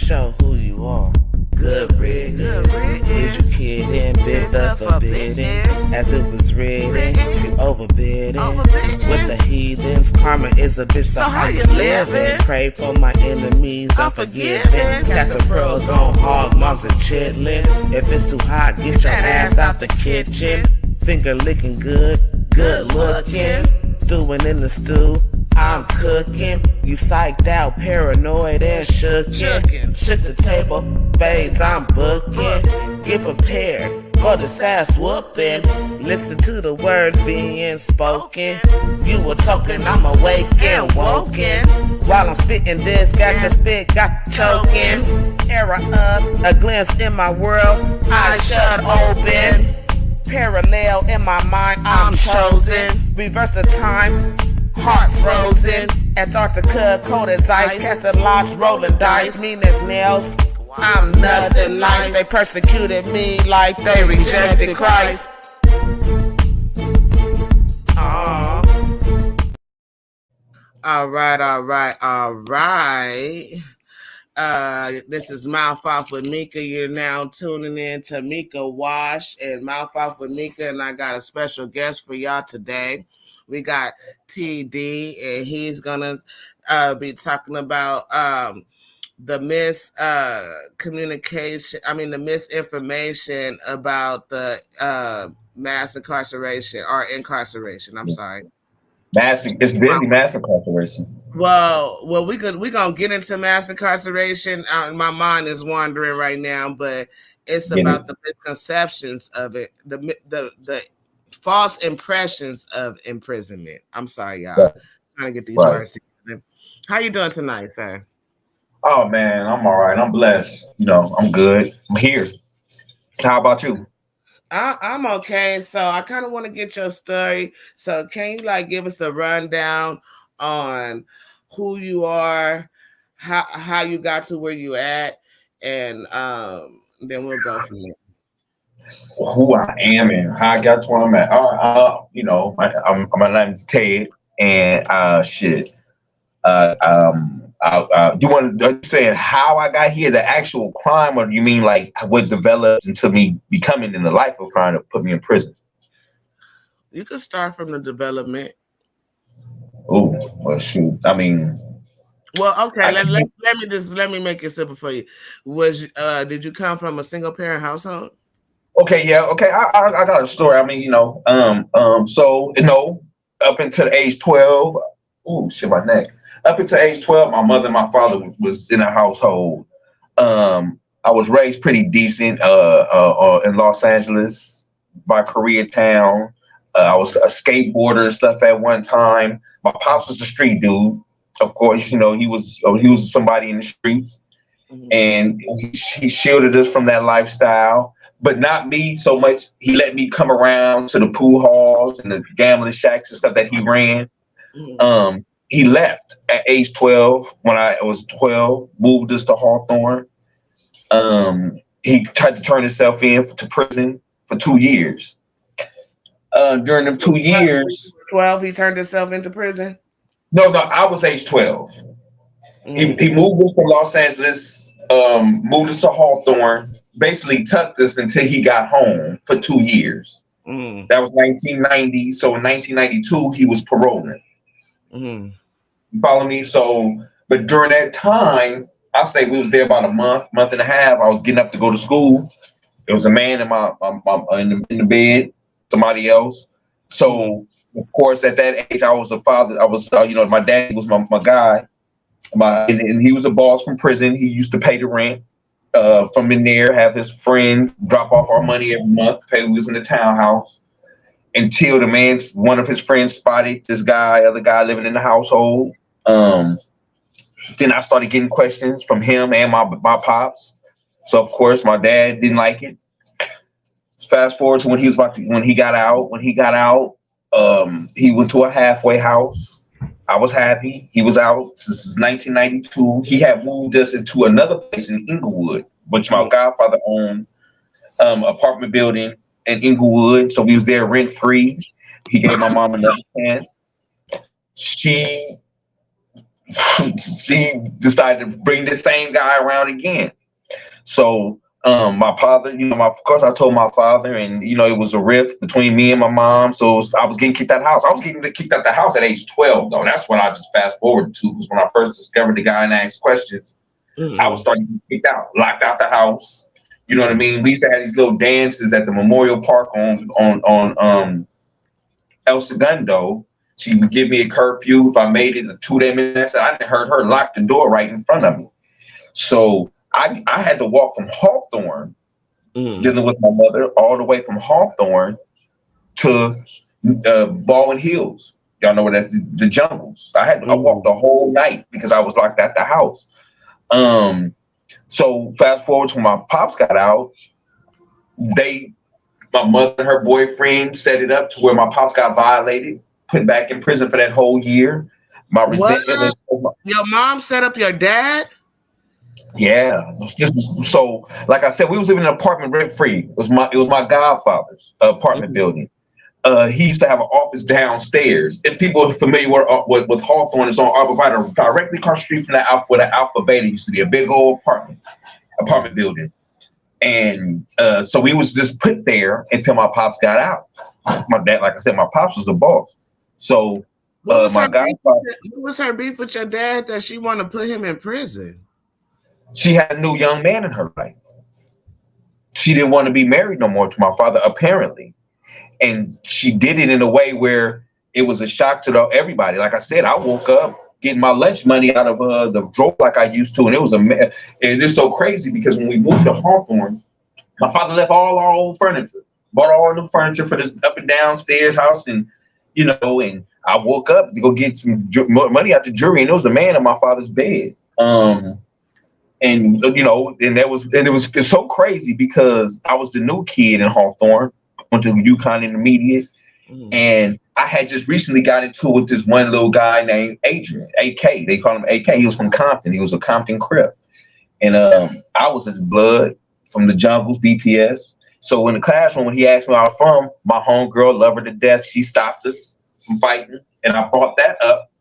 show who you are. Good riddance. Is you kidding? Bid the forbidden. As it was written, you overbidding. With the heathens, karma is a bitch, so how you living? Pray for my enemies, unforgiving. Cast the pearls on hog moms and chitlin'. If it's too hot, get your ass out the kitchen. Finger licking good, good looking. Stewing in the stew, I'm cooking. You psyched out, paranoid and shookin'. Shook the table, babes, I'm booking. Get prepared for this ass whooping. Listen to the words being spoken. You were talking, I'm awake and woken. While I'm spitting this, got your spit, got choking. Era up, a glimpse in my world, eyes shut open. Parallel in my mind, I'm chosen. Reverse the time, heart frozen. Antarctica, cold as ice. Casting lots, rolling dice. Mean as nails, I'm nothing nice. They persecuted me like they rejected Christ. Alright. This is Mouth Off with Meika. You're now tuning in to Meika Wash and Mouth Off with Meika, and I got a special guest for y'all today. We got TD, and he's gonna be talking about the misinformation about the mass incarceration or incarceration. I'm sorry. It's really mass incarceration. Well, we gonna get into mass incarceration. My mind is wandering right now, but it's about the misconceptions of it, the false impressions of imprisonment. I'm sorry, y'all. Right. Trying to get these words together. How you doing tonight, sir? Oh man, I'm all right. I'm blessed. I'm good. I'm here. How about you? I'm okay. So I kind of want to get your story. So can you give us a rundown on who you are, how you got to where you at, and then we'll go from there. Who I am and how I got to where I'm at. My name's Ted, and you want to say how I got here, the actual crime, or you mean like what developed into me becoming in the life of crime to put me in prison? You could start from the development. Oh, well, shoot. I mean, well, okay. Let me make it simple for you. Did you come from a single parent household? Okay, yeah, okay. I got a story. I mean, so up until the age 12. Oh shit, my neck. Up until age 12, my mother and my father was in a household. I was raised pretty decent in Los Angeles by Koreatown. I was a skateboarder and stuff at one time. My pops was a street dude. Of course, he was somebody in the streets, and he shielded us from that lifestyle. But not me so much. He let me come around to the pool halls and the gambling shacks and stuff that he ran. He left at age 12 when I was 12, moved us to Hawthorne. He tried to turn himself in to prison for 2 years. During them 2 years, 12, he turned himself into prison. No, I was age 12. He moved us from Los Angeles, moved us to Hawthorne, basically tucked us until he got home for 2 years. That was 1990. So in 1992, he was paroling. You follow me? So, but during that time, I'll say we was there about a month and a half. I was getting up to go to school. There was a man in the bed, somebody else. So, of course, at that age, I was a father. I was, my dad was my guy. And he was a boss from prison. He used to pay the rent from in there, have his friends drop off our money every month, pay. We was in the townhouse until one of his friends spotted this other guy living in the household. Then I started getting questions from him and my pops. So of course my dad didn't like it. Fast forward to when he got out. When he got out, he went to a halfway house. I was happy. He was out since 1992. He had moved us into another place in Inglewood, which my godfather owned, apartment building in Inglewood. So we was there rent free. He gave my mom another chance. She she decided to bring this same guy around again. So my father, of course, I told my father, and it was a rift between me and my mom. So I was getting kicked out of the house. I was getting kicked out of the house at age 12, though. That's when I just fast forward to, because when I first discovered the guy and asked questions, I was starting to get kicked out, locked out the house. You know what I mean? We used to have these little dances at the Memorial Park on El Segundo. She would give me a curfew if I made it a 2 day minute. I heard her lock the door right in front of me. So I had to walk from Hawthorne, dealing with my mother, all the way from Hawthorne to Baldwin Hills. Y'all know where that's the jungles. I walked the whole night because I was locked at the house. So fast forward to when my pops got out, my mother and her boyfriend set it up to where my pops got violated, put back in prison for that whole year. My resentment. Your mom set up your dad? Yeah. So, like I said, we was living in an apartment rent free. It was my godfather's apartment building. He used to have an office downstairs. If people are familiar with Hawthorne, it's on Arborvitae, directly across the street from where the Alpha Beta used to be, a big old apartment building. And so we was just put there until my pops got out. My dad, like I said, my pops was the boss. So what was her beef with your dad that she wanted to put him in prison? She had a new young man in her life. She didn't want to be married no more to my father, apparently. And she did it in a way where it was a shock to everybody. Like I said, I woke up getting my lunch money out of the drawer like I used to. And it is so crazy because when we moved to Hawthorne, my father left all our old furniture, bought all our new furniture for this up and downstairs house. And, and I woke up to go get some money out the jury, and it was a man in my father's bed. It's so crazy because I was the new kid in Hawthorne, went to UConn Intermediate, and I had just recently got into it with this one little guy named Adrian, AK. They call him AK. He was from Compton. He was a Compton Crip. And I was in blood from the jungles, BPS. So in the classroom, when he asked me where I was from, my homegirl, love her to death, she stopped us from fighting. And I brought that up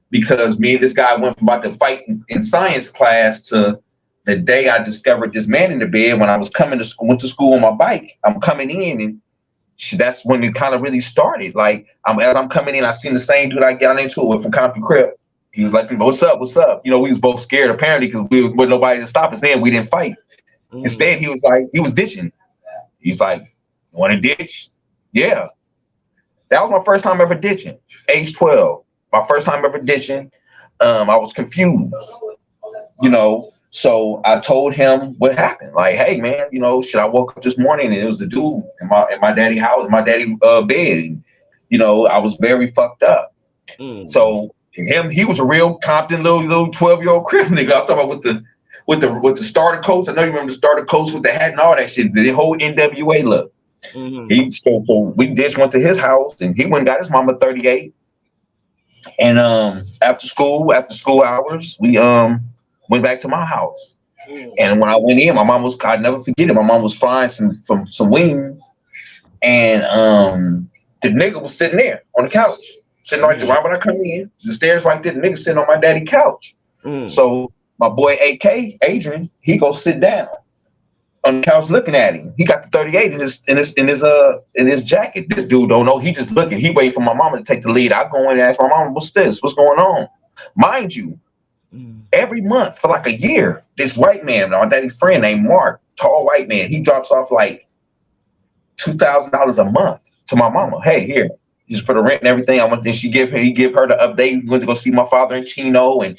because me and this guy went from about to fight in science class to the day I discovered this man in the bed. When I was coming to school, went to school on my bike, I'm coming in, and that's when it kind of really started. Like, as I'm coming in, I seen the same dude I got into it with from Compton Crip. He was like, "What's up? What's up?" We was both scared apparently because we was with nobody to stop us. Then we didn't fight. Instead, he was ditching. He's like, "You want to ditch?" Yeah. That was my first time ever ditching. Age 12. My first time ever ditching. I was confused. So I told him what happened. Like, hey man, should I woke up this morning and it was a dude in my daddy house, my daddy bed. I was very fucked up. So he was a real Compton little 12-year-old crib nigga. I'm talking about with the starter coats. I know you remember the starter coats with the hat and all that shit. The whole NWA look. So we just went to his house and he went and got his mama 38. And after school hours, we went back to my house. And when I went in, my mom I'd never forget it. My mom was frying some wings, and the nigga was sitting there on the couch, sitting right when I come in, the stairs right there. The nigga sitting on my daddy couch. So my boy AK Adrian, he goes sit down on the couch looking at him. He got the 38 in his jacket. This dude don't know. He just looking. He waiting for my mama to take the lead. I go in and ask my mama, "What's this? What's going on?" Mind you, every month for like a year, this white man, our daddy friend named Mark, tall white man, he drops off like $2,000 a month to my mama. Hey, here, just for the rent and everything. He give her the update. We went to go see my father in Chino, and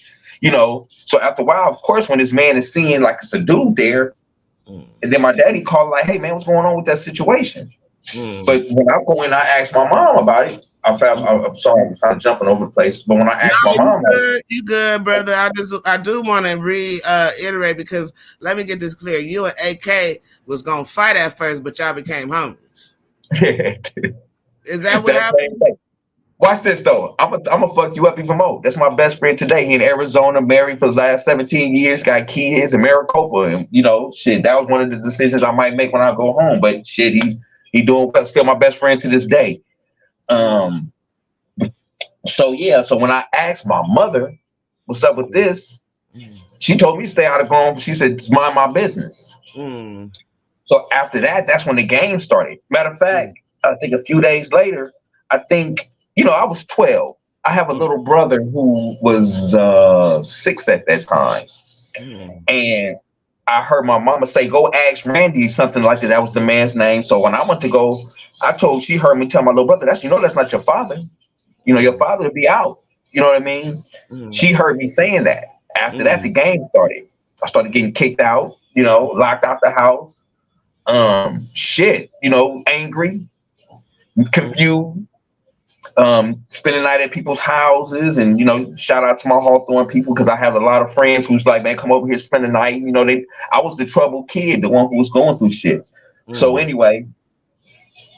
so after a while, of course, when this man is seeing like it's a dude there, and then my daddy called like, "Hey man, what's going on with that situation?" But when I go in, I ask my mom about it. I'm sorry, I'm kind of jumping over the place. But when I asked my mom, you good, brother. I do want to reiterate because let me get this clear. You and AK was gonna fight at first, but y'all became homies. Is that what happened? Watch this though. I'm gonna fuck you up even more. That's my best friend today. He in Arizona, married for the last 17 years, got kids in Maricopa, and shit. That was one of the decisions I might make when I go home. But shit, he doing well. Still my best friend to this day. So when I asked my mother, what's up with this? She told me to stay out of grown. She said, mind my business. So after that, that's when the game started. Matter of fact, I think a few days later, I think, I was 12. I have a little brother who was 6 at that time. And I heard my mama say, go ask Randy, something like that. That was the man's name. So when I went to go, she heard me tell my little brother, that's not your father. Your father will be out. You know what I mean? She heard me saying that. After that, the game started. I started getting kicked out, locked out the house. Angry, confused, spending the night at people's houses, and shout out to my Hawthorne people, because I have a lot of friends who's like, man, come over here, spend the night. I was the troubled kid, the one who was going through shit. So anyway,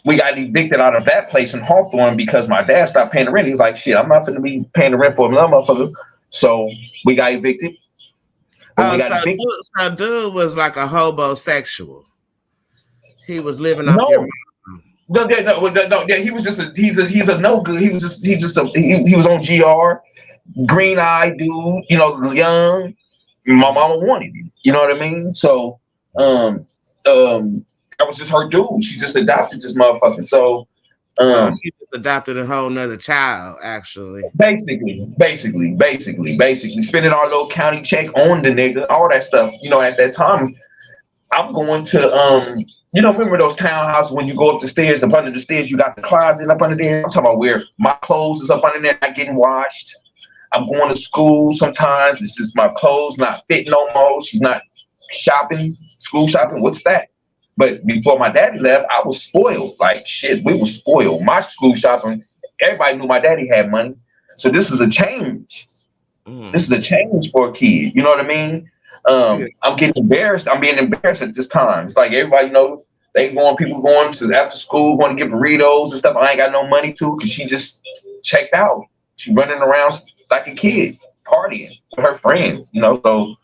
we got evicted out of that place in Hawthorne because my dad stopped paying the rent. He was like, shit, I'm not going to be paying the rent for another motherfucker. So we got evicted. So dude was like a hobosexual. He was living off your mom. No. He was just he's a no good. He was on GR, green eyed dude, young. My mama wanted him. You know what I mean? So I was just her dude. She just adopted this motherfucker. So she just adopted a whole nother child, actually. Basically, spending our little county check on the nigga, all that stuff. At that time, I'm going to remember those townhouses when you go up the stairs, up under the stairs, you got the closet up under there. I'm talking about where my clothes is up under there, not getting washed. I'm going to school sometimes. It's just my clothes not fitting no more. She's not school shopping. What's that? But before my daddy left, I was spoiled. Like shit, we were spoiled. My school shopping, everybody knew my daddy had money. So this is a change. This is a change for a kid. You know what I mean? I'm getting embarrassed. I'm being embarrassed at this time. It's like everybody people going to after school, going to get burritos and stuff. I ain't got no money to, because she just checked out. She running around like a kid, partying with her friends, so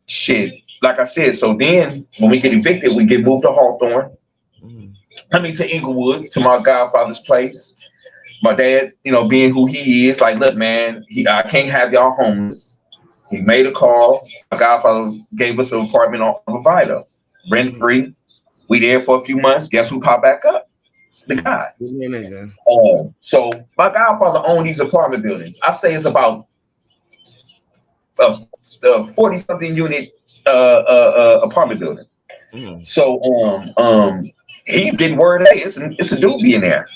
shit. Like I said, so then when we get evicted, we get moved to Hawthorne. To Inglewood, to my godfather's place. My dad, being who he is, like, look, man, I can't have y'all homeless. He made a call. My godfather gave us an apartment on Vita, rent free. We there for a few months. Guess who popped back up? The guy. So my godfather owned these apartment buildings. I say it's about 40-something unit apartment building. So he getting word, hey, it's a dude being there,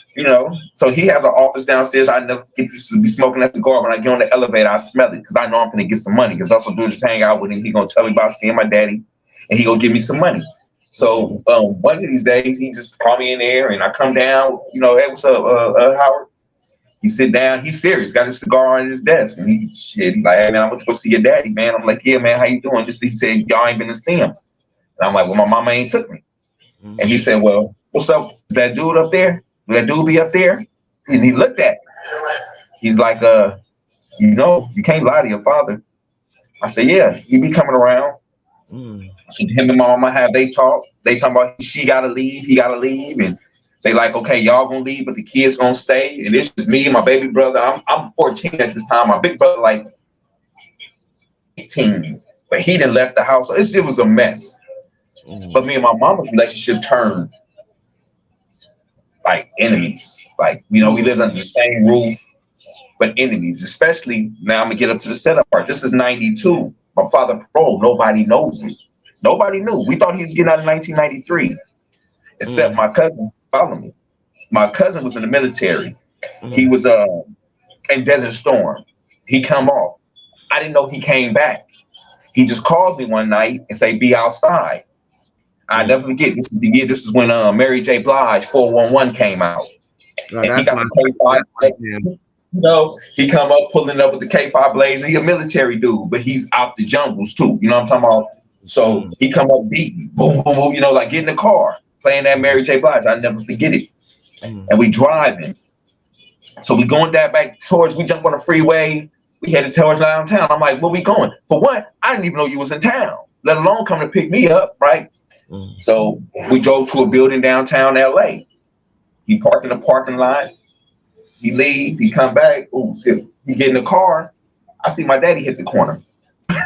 So he has an office downstairs. I never get to be smoking that cigar. When I get on the elevator, I smell it, because I know I'm gonna get some money. Because also dude just hang out with him. He gonna tell me about seeing my daddy, and he gonna give me some money. So one of these days, he just called me in there, and I come down. Hey, what's up, Howard? He sit down. He's serious. Got his cigar on his desk, and he's like, hey man, I want to go see your daddy, man. I'm like, yeah, man, how you doing? He said, y'all ain't been to see him. And I'm like, well, my mama ain't took me. And he said, well, what's up? Is that dude up there? Will that dude be up there? And he looked at me. He's like, you can't lie to your father. I said, yeah, he be coming around. So him and my mama they talk. They talking about she gotta leave, he gotta leave, and they like, okay, y'all gonna leave, but the kids gonna stay. And it's just me and my baby brother. I'm 14 at this time. My big brother like 18, but he done left the house. It was a mess. But me and my mama's relationship turned like enemies. Like, we lived under the same roof, but enemies. Especially now, I'm gonna get up to the setup part. This is 92. My father paroled. Nobody knows it. Nobody knew. We thought he was getting out in 1993, except my cousin. Follow me. My cousin was in the military. He was in Desert Storm. He come off. I didn't know he came back. He just calls me one night and say, be outside. I never forget. This is the year. This is when Mary J. Blige 411 came out. And he got the K5. He come up pulling up with the K5 Blazer. He a military dude, but he's out the jungles too. You know what I'm talking about? So he come up beating, boom, boom, boom. Like get in the car, playing that Mary J. Blige. I never forget it. And we driving. So we going back towards. We jump on the freeway. We headed towards downtown. I'm like, where we going? For what? I didn't even know you was in town, let alone come to pick me up, right? So we drove to a building downtown LA. He parked in the parking lot. He leave. He come back. Oh, he get in the car. I see my daddy hit the corner.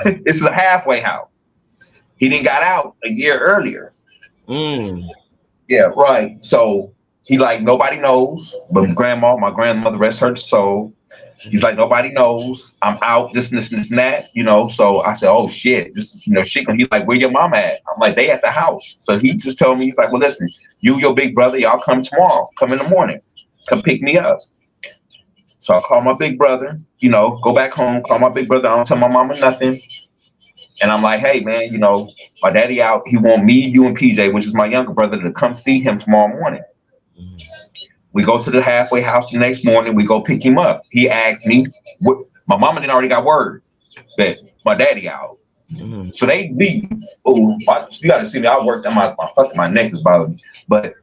It's a halfway house. He didn't got out a year earlier. Yeah, right. So he like nobody knows, but my grandmother, rest her soul. He's like nobody knows. I'm out, this and that, So I said, oh shit, this is shit. He's like, where your mom at? I'm like, they at the house. So he just told me, he's like, well, listen, your big brother, y'all come tomorrow. Come in the morning. Come pick me up. So I call my big brother. Go back home. Call my big brother. I don't tell my mama nothing. And I'm like, hey man, my daddy out. He want me, you, and PJ, which is my younger brother, to come see him tomorrow morning. We go to the halfway house the next morning. We go pick him up. He asked me, what, my mama didn't already got word that my daddy out. So they leave. Oh, you got to see me. I worked on my neck is bothering me. But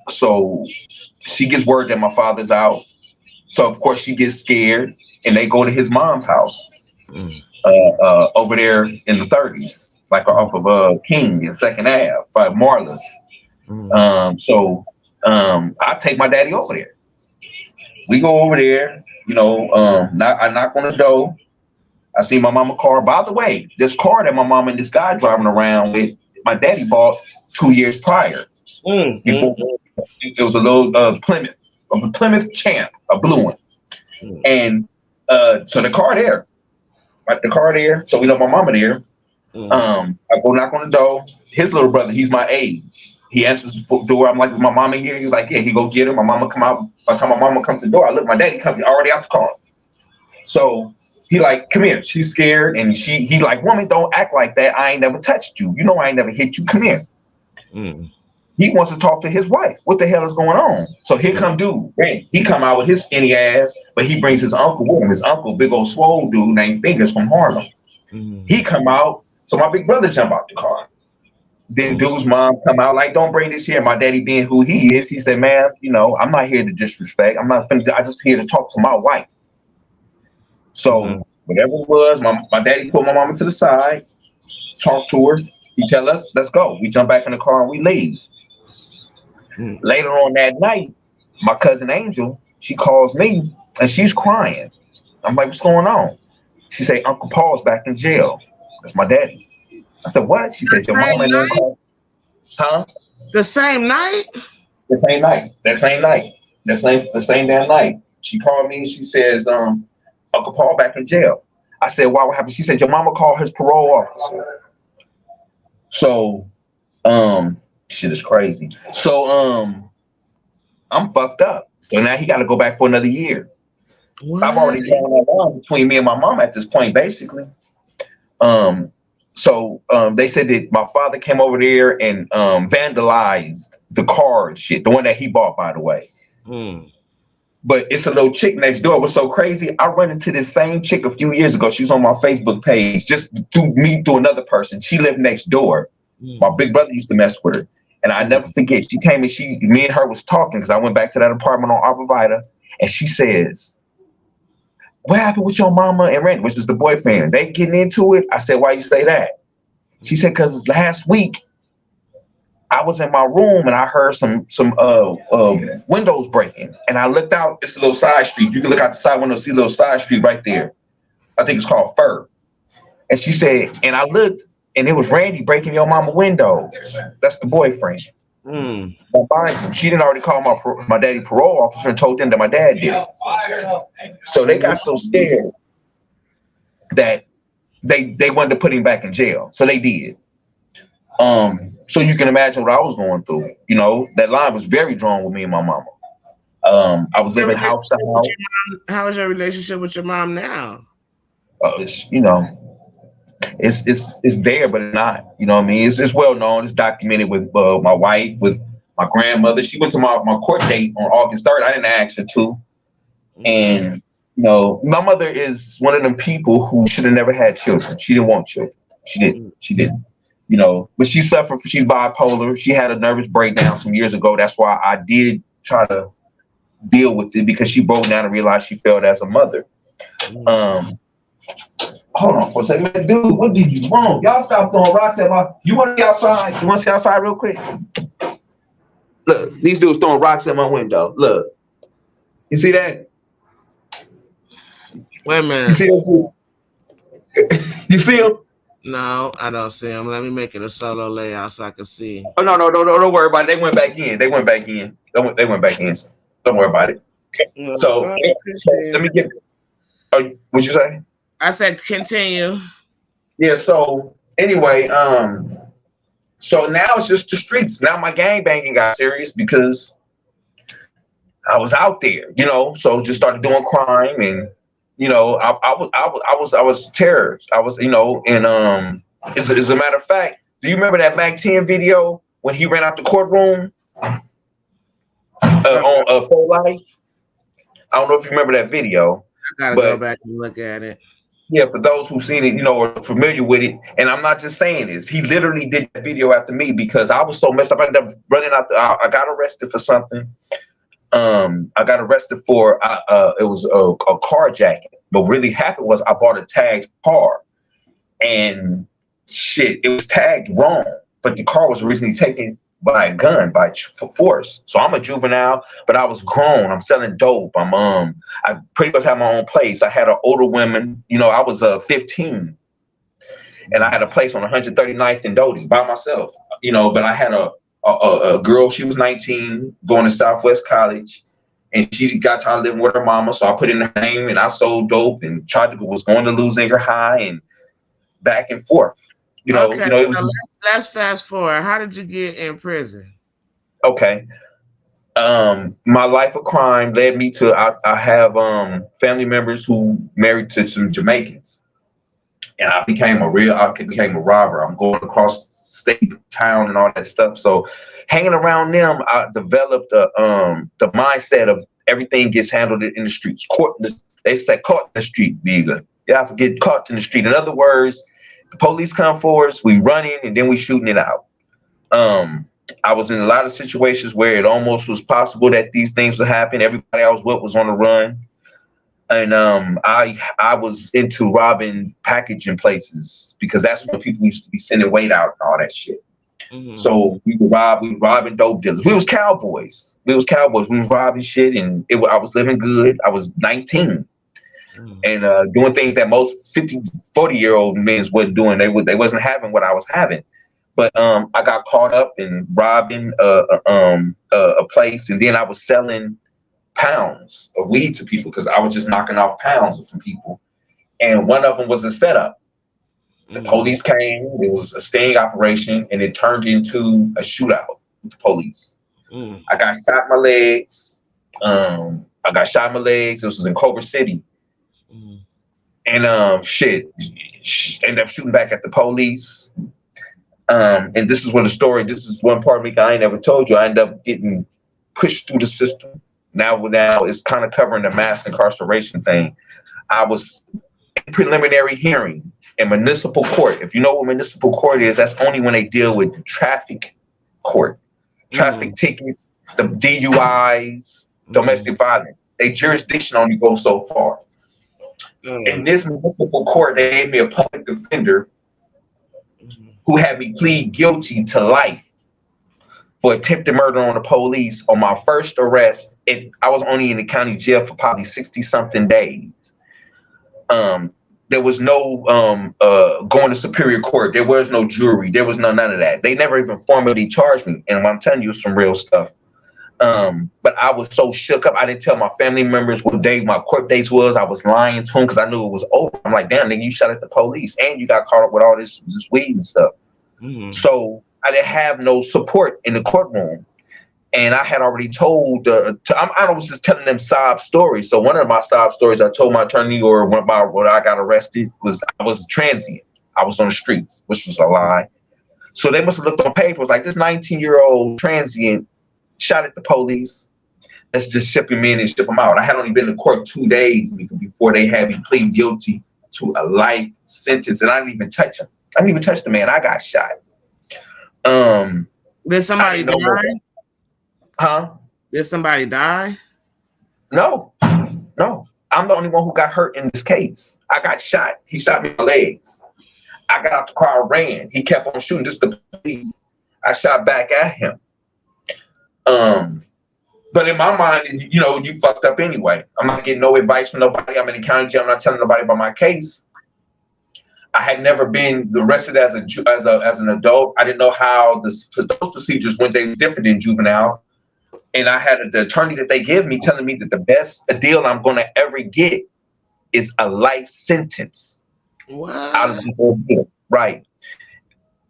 so she gets word that my father's out. So of course she gets scared, and they go to his mom's house. Over there in the 30s, like off of King and Second Ave by Marla's. I take my daddy over there. We go over there, I knock on the door. I see my mama car. By the way, this car that my mom and this guy driving around with, my daddy bought 2 years prior. Before, it was a little Plymouth Champ, a blue one. And so the car there. The car there, so we know my mama there. I go knock on the door. His little brother, he's my age. He answers the door. I'm like, is my mama here? He's like, yeah. He go get her. My mama come out. By the time my mama comes to the door, I look, my daddy comes already out the car. So he like, come here. She's scared, and he like, woman, don't act like that. I ain't never touched you. I ain't never hit you. Come here. He wants to talk to his wife. What the hell is going on? So here come dude. He come out with his skinny ass, but he brings his uncle with him. His uncle, big old swole dude named Fingers from Harlem. He come out. So my big brother jump out the car. Then dude's mom come out like, don't bring this here. My daddy being who he is, he said, man, I'm not here to disrespect. I just here to talk to my wife. So whatever it was, my daddy pulled my mama to the side, talked to her. He tell us, let's go. We jump back in the car and we leave. Later on that night, my cousin Angel, she calls me and she's crying. I'm like, what's going on? She say, Uncle Paul's back in jail. That's my daddy. I said, what? She said, your mama ain't call. Huh? The same night? The same night. That same night. The same damn night. She called me and she says, Uncle Paul back in jail. I said, why, what happened? She said, your mama called his parole officer. So, shit is crazy. So, I'm fucked up. So now he got to go back for another year. What? I've already drawn that line between me and my mom at this point, basically. So they said that my father came over there and vandalized the card shit, the one that he bought, by the way. But it's a little chick next door. It was so crazy. I run into this same chick a few years ago. She's on my Facebook page, just through another person. She lived next door. My big brother used to mess with her. And I never forget, she came and me and her was talking because I went back to that apartment on Arborvita, and she says, what happened with your mama and Randy, which is the boyfriend? They getting into it? I said, why you say that? She said, because last week I was in my room and I heard some windows breaking. And I looked out, it's a little side street. You can look out the side window, see a little side street right there. I think it's called Fur. And she said, and I looked, and it was Randy breaking your mama windows. That's the boyfriend. She didn't already call my daddy parole officer and told them that my dad did it. So they got so scared that they wanted to put him back in jail. So they did. So you can imagine what I was going through. That line was very drawn with me and my mama. I was living house to house. How is your relationship with your mom now? It's there, but it's not. You know what I mean? It's well known. It's documented with my wife, with my grandmother. She went to my court date on August 3rd. I didn't ask her to. And my mother is one of them people who should have never had children. She didn't want children. She didn't. But she suffered. She's bipolar. She had a nervous breakdown some years ago. That's why I did try to deal with it, because she broke down and realized she failed as a mother. Hold on for a second, man. Dude, what did you want? Y'all stop throwing rocks at my. You want to be outside? You want to see outside real quick? Look, these dudes throwing rocks at my window. Look, you see that? Wait a You minute. see him? You see him? No, I don't see them. Let me make it a solo layout so I can see. Oh no, don't worry about it. They went back in. They went back in. They went back in. Don't worry about it. No, So, let me get. What'd you say? I said continue. Yeah. So anyway, so now it's just the streets. Now my gang banging got serious because I was out there, So just started doing crime, and I was terrorized. I was, and as a matter of fact, do you remember that Mac 10 video when he ran out the courtroom on Full Life? I don't know if you remember that video. I gotta go back and look at it. Yeah, for those who've seen it, or familiar with it, and I'm not just saying this. He literally did that video after me because I was so messed up. I ended up running out. I got arrested for something. I got arrested for it was a carjacking. But what really happened was I bought a tagged car, and shit, it was tagged wrong. But the car was originally taken by a gun, by force. So I'm a juvenile, but I was grown. I'm selling dope. I pretty much had my own place. I had an older woman. I was 15, and I had a place on 139th and Doty by myself. But I had a girl. She was 19, going to Southwest College, and she got tired of living with her mama. So I put in her name, and I sold dope, and was going to Losing-Her High, and back and forth. Okay, so let's fast forward. How did you get in prison? Okay. My life of crime led me to I have family members who married to some Jamaicans, and I became a robber. I'm going across state, town, and all that stuff. So hanging around them, I developed the mindset of everything gets handled in the streets. They said caught in the street, Meika. You have to get caught in the street. In other words, the police come for us, we running, and then we shooting it out. I was in a lot of situations where it almost was possible that these things would happen. Everybody I was with was on the run. And I was into robbing packaging places because that's when people used to be sending weight out and all that shit. Mm-hmm. So we was robbing dope dealers. We was cowboys. We was robbing shit, and I was living good. I was 19. And doing things that most 50, 40-year-old men wasn't doing. They wasn't having what I was having. But I got caught up in robbing a place, and then I was selling pounds of weed to people because I was just knocking off pounds from people. And one of them was a setup. The police came. It was a sting operation, and it turned into a shootout with the police. I got shot in my legs. This was in Culver City. And shit, ended up shooting back at the police. And this is one part of me I ain't never told you. I ended up getting pushed through the system. Now it's kind of covering the mass incarceration thing. I was in preliminary hearing in municipal court. If you know what municipal court is, that's only when they deal with traffic court. Traffic tickets, the DUIs, domestic violence. Their jurisdiction only goes so far. In this municipal court, they gave me a public defender who had me plead guilty to life for attempted murder on the police on my first arrest. I was only in the county jail for probably 60-something days. There was no going to superior court. There was no jury. There was none of that. They never even formally charged me. And I'm telling you some real stuff. But I was so shook up. I didn't tell my family members what day my court dates was. I was lying to them because I knew it was over. I'm like, damn, nigga, you shot at the police and you got caught up with all this weed and stuff. So I didn't have no support in the courtroom. And I had already told, I was just telling them sob stories. So one of my sob stories I told my attorney about when I got arrested was I was transient. I was on the streets, which was a lie. So they must have looked on papers like this 19-year-old transient shot at the police. Let's just ship him in and ship him out. I had only been to court 2 days before they had me plead guilty to a life sentence, and I didn't even touch him. I didn't even touch the man. I got shot. Did somebody die? Huh? Did somebody die? No. I'm the only one who got hurt in this case. I got shot. He shot me in my legs. I got out the car and ran. He kept on shooting. Just the police. I shot back at him. But in my mind, you know, you fucked up anyway. I'm not getting no advice from nobody. I'm in the county jail. I'm not telling nobody about my case. I had never been arrested as an adult. I didn't know how those procedures went. They were different in juvenile. And I had the attorney that they give me telling me that the best deal I'm going to ever get is a life sentence. What? Out of the whole deal. Right.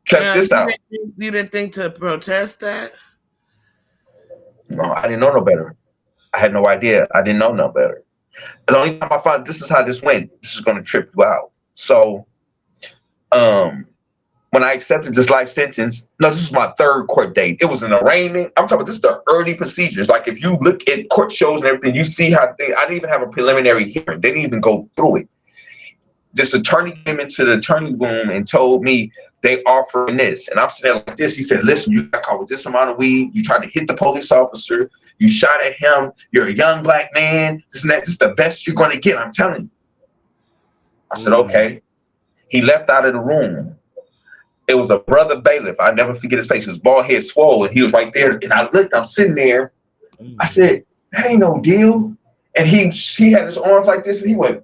Check this out. You didn't think to protest that? No, I didn't know no better. I had no idea. I didn't know no better. The only time I found this is how this went. This is going to trip you out. So, when I accepted this life sentence, no, this is my third court date. It was an arraignment. I'm talking about this is the early procedures. Like if you look at court shows and everything, you see how I didn't even have a preliminary hearing. They didn't even go through it. This attorney came into the attorney room and told me they offering this. And I'm sitting there like this. He said, listen, you got caught with this amount of weed. You tried to hit the police officer. You shot at him. You're a young black man. This and that. This is the best you're going to get. I'm telling you. I said, okay. He left out of the room. It was a brother bailiff. I never forget his face. His bald head swollen. He was right there. And I looked, I'm sitting there. I said, that ain't no deal. And he had his arms like this and he went.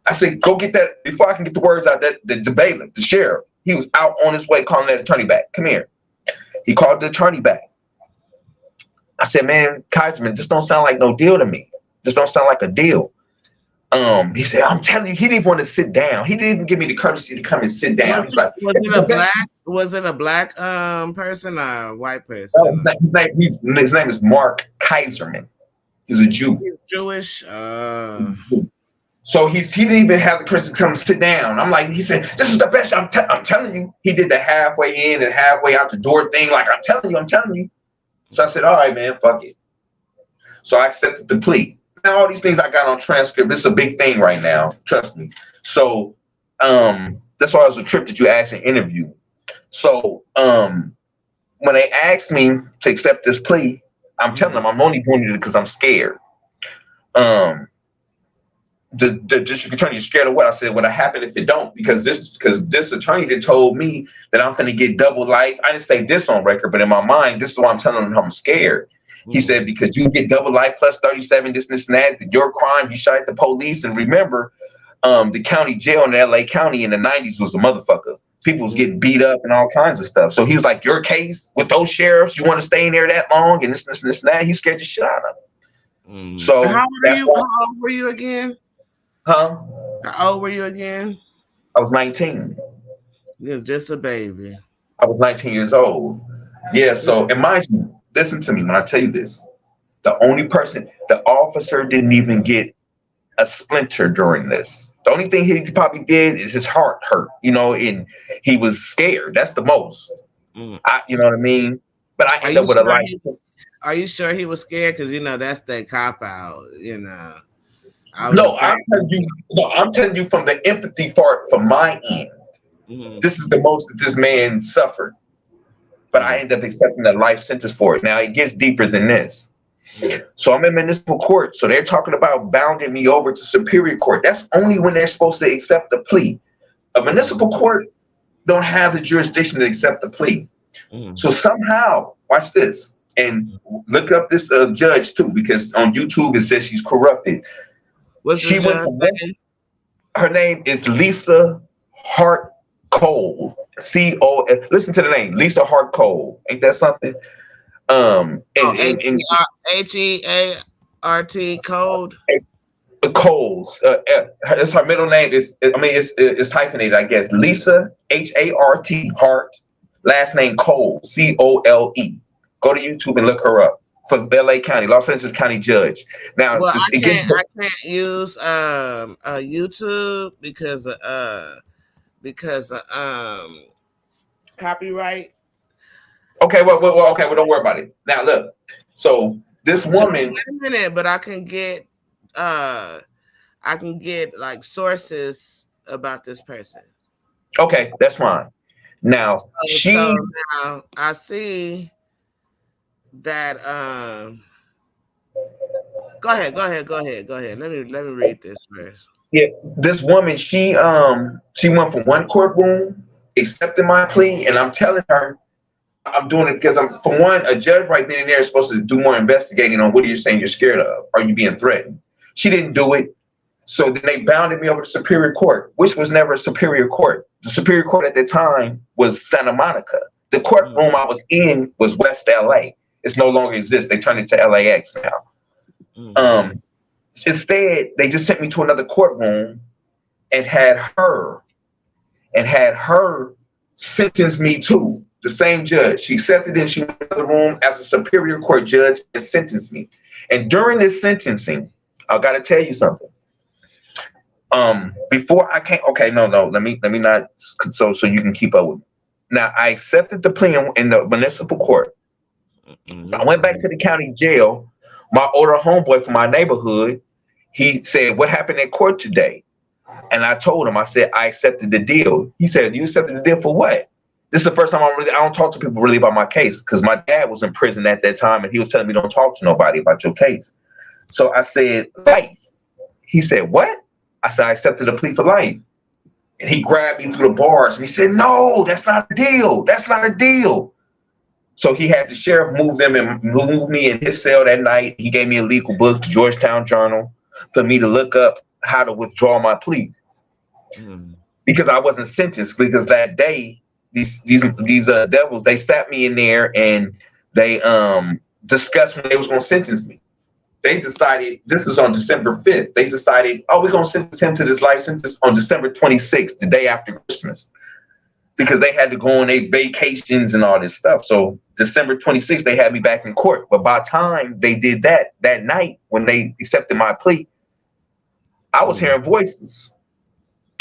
I said, go get that before I can get the words out. That the bailiff, the sheriff, he was out on his way calling that attorney back. Come here. He called the attorney back. I said, man, Kaiserman, this don't sound like no deal to me. This don't sound like a deal. He said, I'm telling you, he didn't want to sit down. He didn't even give me the courtesy to come and sit down. Was it a black person or a white person? His name is Mark Kaiserman. He's a Jew. He's Jewish. So he didn't even have the courtesy to come and sit down. I'm like, he said, this is the best. I'm telling you. He did the halfway in and halfway out the door thing. Like, I'm telling you. So I said, all right, man, fuck it. So I accepted the plea. Now all these things I got on transcript, it's a big thing right now. Trust me. So that's why it was a trip that you asked in interview. So when they asked me to accept this plea, I'm telling them I'm only doing it because I'm scared. The district attorney is scared of what? I said, what'll happen if it don't? Because this attorney that told me that I'm gonna get double life. I didn't say this on record, but in my mind, this is why I'm telling them I'm scared. He said, because you get double life plus 37, this and that, your crime, you shot at the police. And remember, the county jail in LA County in the 90s was a motherfucker. People was getting beat up and all kinds of stuff. So he was like, your case with those sheriffs, you want to stay in there that long and this and that. He scared the shit out of him. So how old were you again? Huh? How old were you again? I was 19. You're just a baby. I was 19 years old. Yeah, so, and mind you, listen to me when I tell you this. The only person, the officer didn't even get a splinter during this. The only thing he probably did is his heart hurt, you know, and he was scared. That's the most. You know what I mean? But I ended up with a life. Are you sure he was scared? Because, you know, that's the cop out, you know. I'm telling you from the empathy part from my end. This is the most that this man suffered. But I ended up accepting a life sentence for it. Now, it gets deeper than this. So I'm in municipal court. So they're talking about bounding me over to superior court. That's only when they're supposed to accept the plea. A municipal court don't have the jurisdiction to accept the plea. So somehow, watch this, and look up this judge too, because on YouTube it says she's corrupted. She went from her name is Lisa Hart Cole. C-O. Listen to the name, Lisa Hart Cole. Ain't that something? H-E-A-R-T code. Coles. It's her middle name. It's hyphenated, I guess. Lisa H-A-R-T Hart. Last name Cole. C-O-L-E. Go to YouTube and look her up. For LA County, Los Angeles County judge. Now, well, I can't use YouTube because copyright. Okay, well, don't worry about it. Now, look. So this woman. Wait a minute, but I can get like sources about this person. Okay, that's fine. Now now I see that go ahead. Let me read this first. Yeah, this woman, she went from one courtroom accepting my plea, and I'm telling her I'm doing it because for one, a judge right then and there is supposed to do more investigating on what are you saying you're scared of. Are you being threatened? She didn't do it. So then they bounded me over to Superior Court, which was never a Superior Court. The Superior Court at the time was Santa Monica. The courtroom I was in was West LA. It's no longer exists. They turned it to LAX now. Instead, they just sent me to another courtroom and had her sentence me too. The same judge. She accepted it. She went to the room as a Superior Court judge and sentenced me. And during this sentencing, I got to tell you something. Before I came, okay, no, let me not, so you can keep up with me. Now, I accepted the plea in the municipal court. I went back to the county jail. My older homeboy from my neighborhood, he said, "What happened in court today?" And I told him, I said, "I accepted the deal." He said, "You accepted the deal for what?" This is the first time I don't talk to people really about my case because my dad was in prison at that time and he was telling me, "Don't talk to nobody about your case." So I said, "Life." He said, "What?" I said, "I accepted a plea for life." And he grabbed me through the bars and he said, "No, that's not a deal. That's not a deal." So he had the sheriff move me in his cell that night. He gave me a legal book, the Georgetown Journal, for me to look up how to withdraw my plea. Because I wasn't sentenced, because that day these devils, they sat me in there and they discussed when they was going to sentence me. They decided, this is on December 5th. They decided, oh, we're going to sentence him to this life sentence on December 26th, the day after Christmas, because they had to go on their vacations and all this stuff. So December 26th, they had me back in court. But by the time they did that night, when they accepted my plea, I was hearing voices.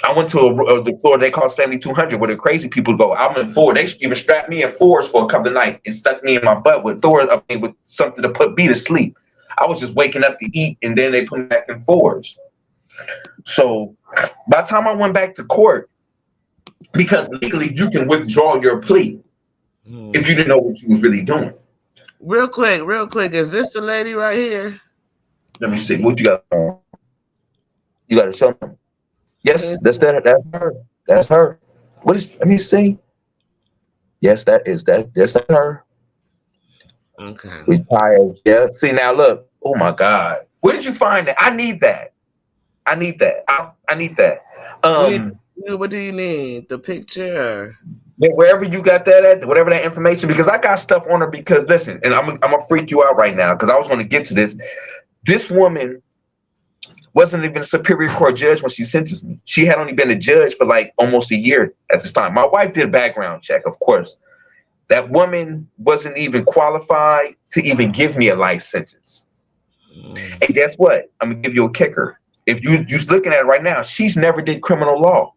I went to the floor they call 7200, where the crazy people go. I'm in four. They even strapped me in fours for a couple of nights and stuck me in my butt with with something to put me to sleep. I was just waking up to eat, and then they put me back in fours. So by the time I went back to court, because legally you can withdraw your plea if you didn't know what you was really doing. Real quick, is this the lady right here? Let me see. What you got on? You got to show me. Yes, that's her. That's her. What is? Let me see. Yes, that's her. Okay. Retired. Yeah. See, now look. Oh my God. Where did you find that? I need that. I need that. What do you need? The picture? Wherever you got that at, whatever that information, because I got stuff on her. Because listen, and I'm gonna freak you out right now because I was going to get to this. This woman wasn't even a Superior Court judge when she sentenced me. She had only been a judge for like almost a year at this time. My wife did a background check, of course. That woman wasn't even qualified to even give me a life sentence. And guess what? I'm gonna give you a kicker. If you're looking at it right now, she's never did criminal law,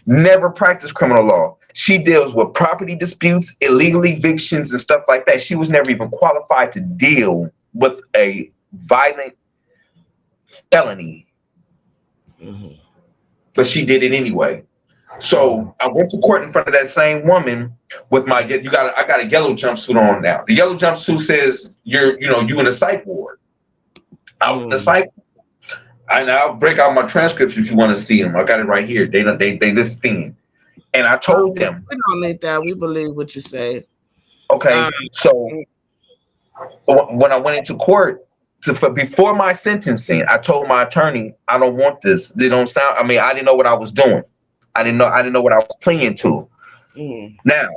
never practiced criminal law. She deals with property disputes, illegal evictions, and stuff like that. She was never even qualified to deal with a violent felony. But she did it anyway. So I went to court in front of that same woman with I got a yellow jumpsuit on now. The yellow jumpsuit says you in a psych ward. I was in a psych. And I'll break out my transcripts if you want to see them. I got it right here. They this thing. And I told them, we don't need that. We believe what you say. Okay. So when I went into court, before my sentencing, I told my attorney, I don't want this. They don't sound. I mean, I didn't know what I was doing. I didn't know what I was clinging to. Now,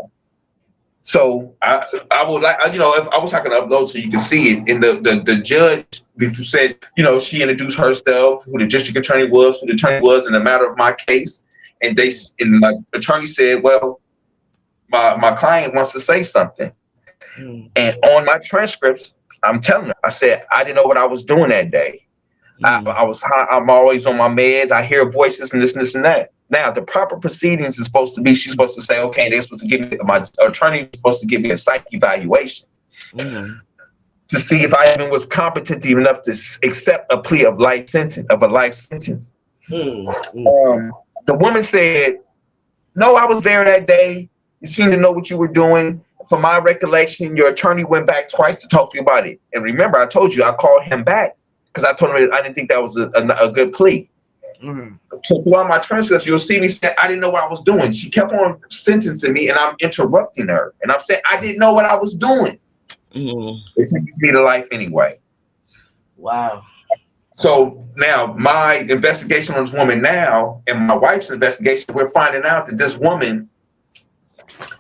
so I would like, if I was talking to upload so you can see it. And the judge said, she introduced herself, who the district attorney was, in the matter of my case. And my attorney said, well, my client wants to say something. And on my transcripts, I'm telling her, I said, I didn't know what I was doing that day. I was high, I'm always on my meds. I hear voices and this and that. Now, the proper proceedings is supposed to be, she's supposed to say, okay, they're supposed to give me, my attorney is supposed to give me a psych evaluation to see if I even was competent enough to accept a plea of a life sentence. The woman said, no, I was there that day. You seem to know what you were doing. From my recollection, your attorney went back twice to talk to you about it. And remember, I told you I called him back because I told him I didn't think that was a good plea. Mm-hmm. So throughout my transcripts, you'll see me say, I didn't know what I was doing. She kept on sentencing me, and I'm interrupting her. And I'm saying, I didn't know what I was doing. Mm-hmm. It sentenced me to life anyway. Wow. So now my investigation on this woman now and my wife's investigation, we're finding out that this woman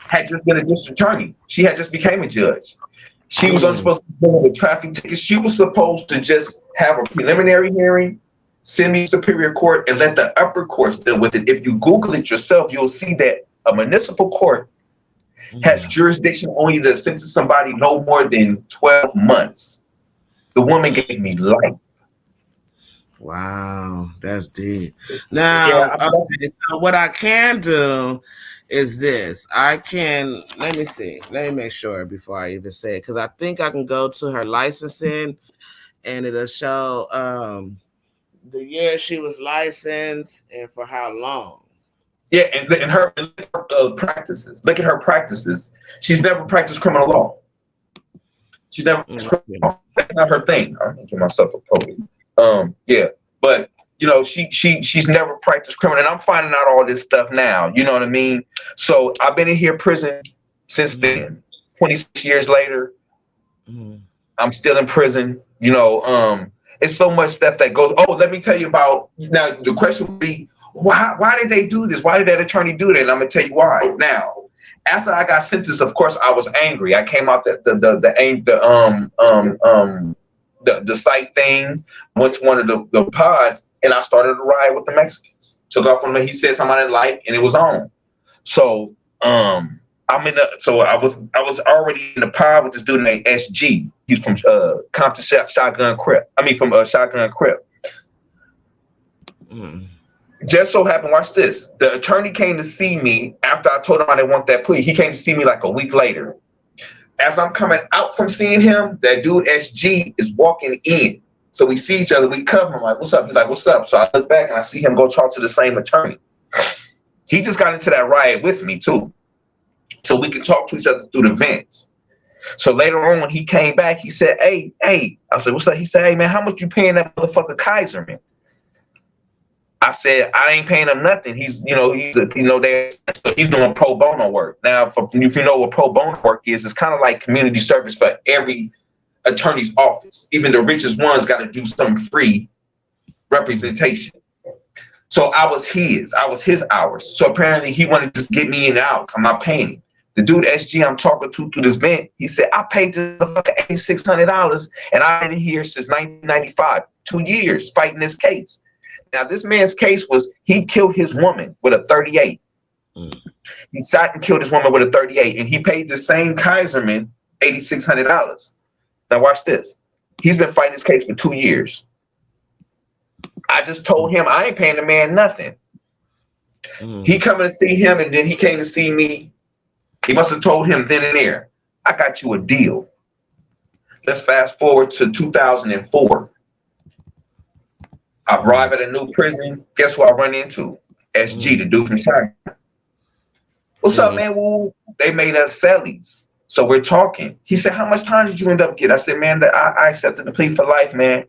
had just been a district attorney. She had just became a judge. She was only supposed to be dealing with traffic tickets. She was supposed to just have a preliminary hearing, send me to Superior Court, and let the upper courts deal with it. If you Google it yourself, you'll see that a municipal court has jurisdiction only to sentence somebody no more than 12 months. The woman gave me life. Wow, that's deep. Now, Yeah, okay, so what I can do is this. I can, let me see. Let me make sure before I even say it, because I think I can go to her licensing and it'll show the year she was licensed and for how long. yeah, and her practices. Look at her practices. She's never practiced criminal law. She's never practiced criminal law. That's not her thing. I'm gonna give myself a podium. Yeah, but you know, she's never practiced criminal, and I'm finding out all this stuff now. You know what I mean? So I've been in here prison since then. 26 years later, I'm still in prison. You know, it's so much stuff that goes. Oh, let me tell you about. Now the question would be, why did they do this? Why did that attorney do that? And I'm gonna tell you why. Now, after I got sentenced, of course, I was angry. I came out the site thing, went to one of the pods, and I started a riot with the Mexicans. Took off on me. He said something I didn't like, and it was on. So I was already in the pod with this dude named SG. He's from Compton Shotgun Crip. I mean, from Shotgun Crip. Just so happened, watch this. The attorney came to see me after I told him I didn't want that plea. He came to see me like a week later. As I'm coming out from seeing him, that dude SG is walking in. So we see each other, we cover him, like, what's up? He's like, what's up? So I look back and I see him go talk to the same attorney. He just got into that riot with me too. So we can talk to each other through the vents. So later on when he came back, he said, hey. I said, what's up? He said, hey man, how much you paying that motherfucker Kaiserman? I said, I ain't paying him nothing. He's doing pro bono work. Now, if you know what pro bono work is, it's kind of like community service for every attorney's office. Even the richest ones got to do some free representation. So I was his hours. So apparently he wanted to just get me in and out. I'm not paying him. The dude SG I'm talking to through this vent, he said, I paid this motherfucker $8,600 and I've been here since 1995, 2 years fighting this case. Now, this man's case was he killed his woman with a 38. He shot and killed his woman with a 38, and he paid the same Kaiserman $8,600. Now, watch this. He's been fighting this case for 2 years. I just told him I ain't paying the man nothing. He coming to see him, and then he came to see me. He must have told him then and there, I got you a deal. Let's fast forward to 2004. I arrive at a new prison. Guess who I run into? SG, the dude from China. What's up, man? Well, they made us cellies. So we're talking. He said, how much time did you end up getting? I said, man, I accepted the plea for life, man.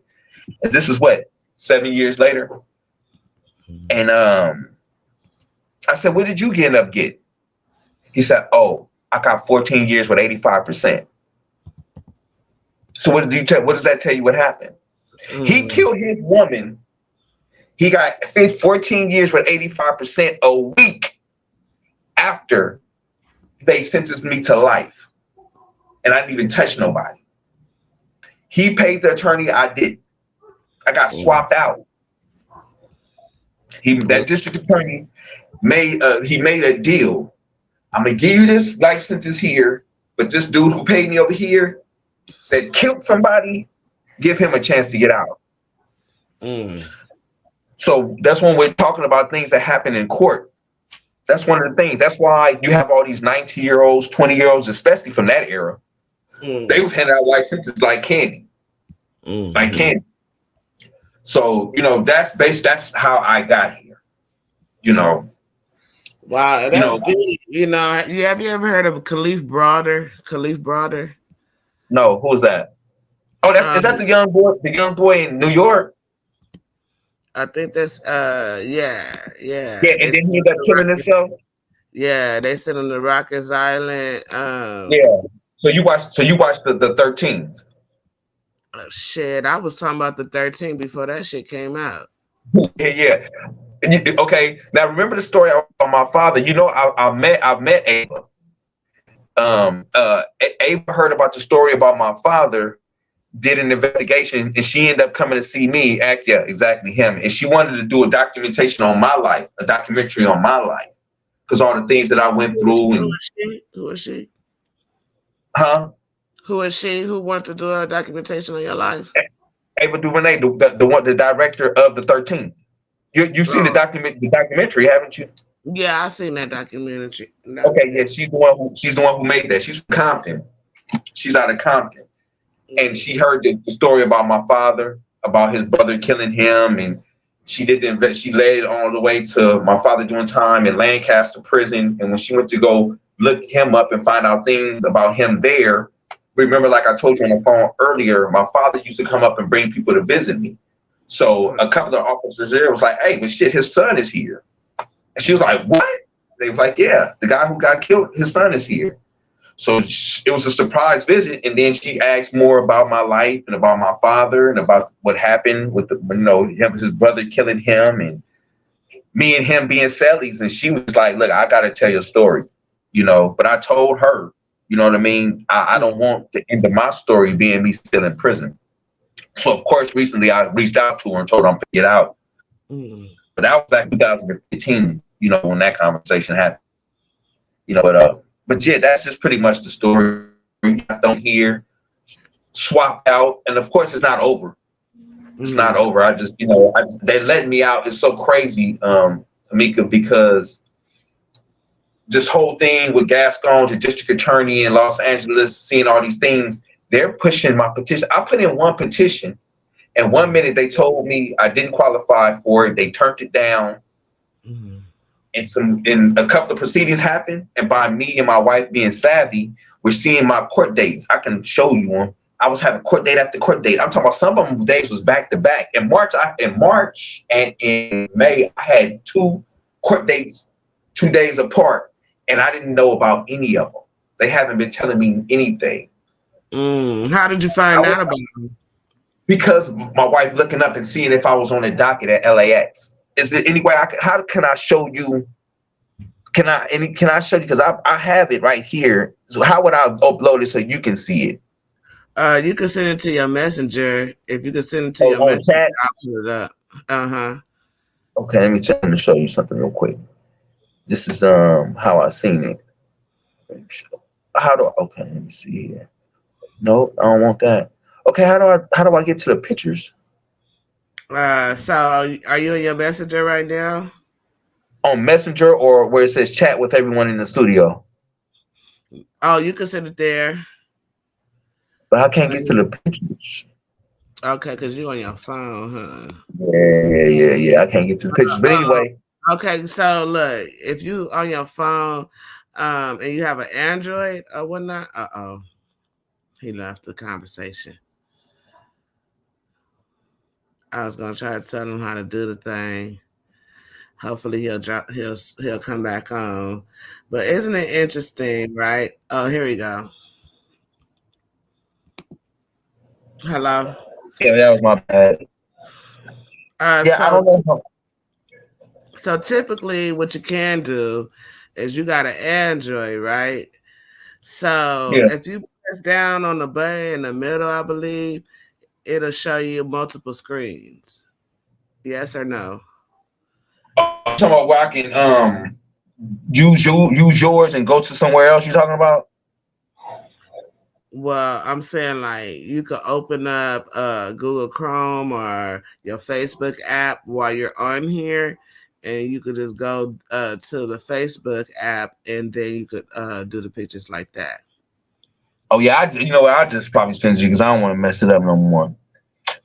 And this is what, 7 years later? And I said, what did you end up getting? He said, oh, I got 14 years with 85%. So what does that tell you what happened? He killed his woman. He got 14 years with 85% a week after they sentenced me to life. And I didn't even touch nobody. He paid the attorney, I didn't. I got swapped out. That district attorney made a deal. I'm gonna give you this life sentence here, but this dude who paid me over here that killed somebody, give him a chance to get out. So that's when we're talking about things that happen in court. That's one of the things. That's why you have all these 19-year-olds, 20-year-olds, especially from that era. They was handing out life sentences like candy. Like candy. So, that's how I got here. Wow, that's deep. Have you ever heard of Khalif Broader? No, who's that? Oh, is that the young boy in New York? I think that's yeah. Yeah, and They then sent he him ended up to killing Rikers, himself. yeah, they sent him to Rikers Island. Yeah. So you watched the 13th. Shit, I was talking about the 13 before that shit came out. Yeah, yeah. Okay. Now remember the story about my father. You know, I met Ava. Ava heard about the story about my father, did an investigation, and she ended up coming to see me. Yeah, exactly him. And she wanted to do a documentation on my life, a documentary on my life, because all the things that I went through Who and is she? Who is she? huh. Who is she? Who wants to do a documentation on your life? Ava DuVernay, the director of the 13th. You've seen Oh, the documentary, haven't you? yeah, I seen that documentary. Okay, yeah, she's the one who made that. She's from Compton. She's out of Compton, and she heard the story about my father, about his brother killing him, and she did the she led it all the way to my father doing time in Lancaster prison. And when she went to go look him up and find out things about him there, remember, like I told you on the phone earlier, my father used to come up and bring people to visit me. So a couple of officers there was like, "Hey, but shit, his son is here." And she was like, "What?" They was like, "Yeah, the guy who got killed, his son is here." So it was a surprise visit, and then she asked more about my life and about my father and about what happened with his brother killing him, and me and him being cellies. And she was like, "Look, I got to tell you a story, But I told her, you know what I mean. I don't want the end of my story being me still in prison. So of course, recently I reached out to her and told her I'm to get out. But that was back in 2015, when that conversation happened. But yeah, that's just pretty much the story. I don't hear swapped out, and of course, it's not over. It's not over. They let me out. It's so crazy, Meika, because this whole thing with Gascon, the district attorney in Los Angeles, seeing all these things, they're pushing my petition. I put in one petition, and 1 minute they told me I didn't qualify for it. They turned it down. And a couple of proceedings happened, and by me and my wife being savvy, we're seeing my court dates. I can show you them. I was having court date after court date. I'm talking about some of them days was back to back. In March and in May, I had 2 court dates 2 days apart, and I didn't know about any of them. They haven't been telling me anything. How did you find out about them? Because my wife looking up and seeing if I was on the docket at LAX. Is there any way how can I show you? Can I show you? Because I have it right here. So how would I upload it so you can see it? You can send it to your messenger. If you can send it to your messenger, chat? I'll put it up. Okay, let me try to show you something real quick. This is how I seen it. Okay, let me see here. Nope, I don't want that. Okay, how do I get to the pictures? So are you in your messenger right now? On Messenger or where it says chat with everyone in the studio? Oh, you can send it there. But I can't get to the pictures. Okay, because you're on your phone, huh? Yeah. I can't get to the pictures. But anyway. Okay, so look, if you on your phone and you have an Android or whatnot, he left the conversation. I was gonna try to tell him how to do the thing. Hopefully he'll come back on. But isn't it interesting, right? Oh, here we go. Hello. Yeah, that was my bad. I don't know. So typically what you can do is you got an Android, right? So if you press down on the button in the middle, I believe, it'll show you multiple screens. Yes or no? I'm talking about where I can use yours and go to somewhere else. You talking about? Well, I'm saying like you could open up Google Chrome or your Facebook app while you're on here, and you could just go to the Facebook app, and then you could do the pictures like that. Oh yeah, I just probably send you because I don't want to mess it up no more.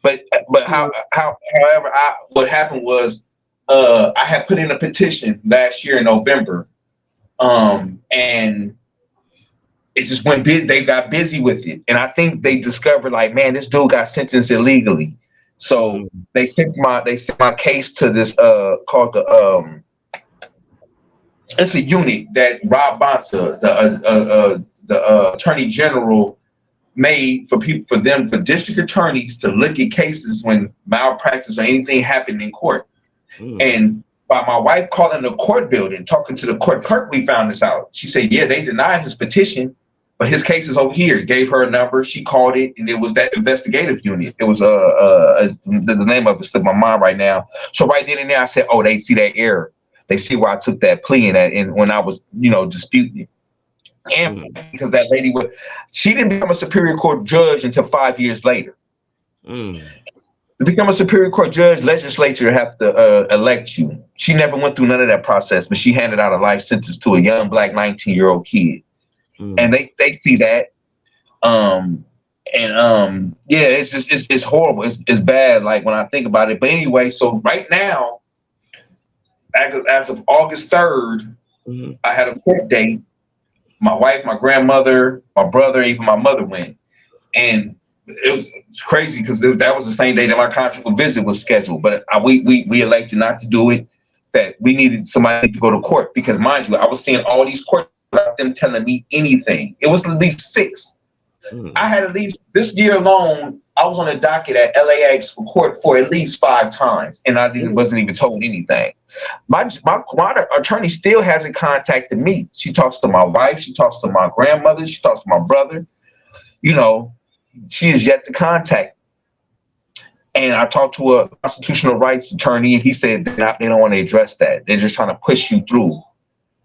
But however, what happened was I had put in a petition last year in November, and it just went busy. They got busy with it, and I think they discovered like, man, this dude got sentenced illegally. So they sent my case to this called it's a unit that Rob Bonta, the attorney general, made for district attorneys to look at cases when malpractice or anything happened in court. And by my wife calling the court building, talking to the court clerk, we found this out. She said, yeah, they denied his petition, but his case is over here. Gave her a number. She called it, and it was that investigative unit. It was the name of it slipped my mind right now. So right then and there, I said, oh, they see that error. They see why I took that plea and when I was, disputing it. And because that lady she didn't become a Superior Court judge until 5 years later. To become a Superior Court judge, legislature have to elect you. She never went through none of that process, but she handed out a life sentence to a young black 19-year-old kid. And they see that. It's just it's horrible. It's bad, like when I think about it. But anyway, so right now, as of August 3rd, I had a court date. My wife, my grandmother, my brother, even my mother went. And it was crazy because that was the same day that my conjugal visit was scheduled. But we elected not to do it, that we needed somebody to go to court. Because mind you, I was seeing all these court without them telling me anything. It was at least 6. I had at least, this year alone, I was on a docket at LAX for court for at least 5 times. And I wasn't even told anything. My attorney still hasn't contacted me. She talks to my wife. She talks to my grandmother. She talks to my brother. She is yet to contact me. And I talked to a constitutional rights attorney, and he said they don't want to address that. They're just trying to push you through.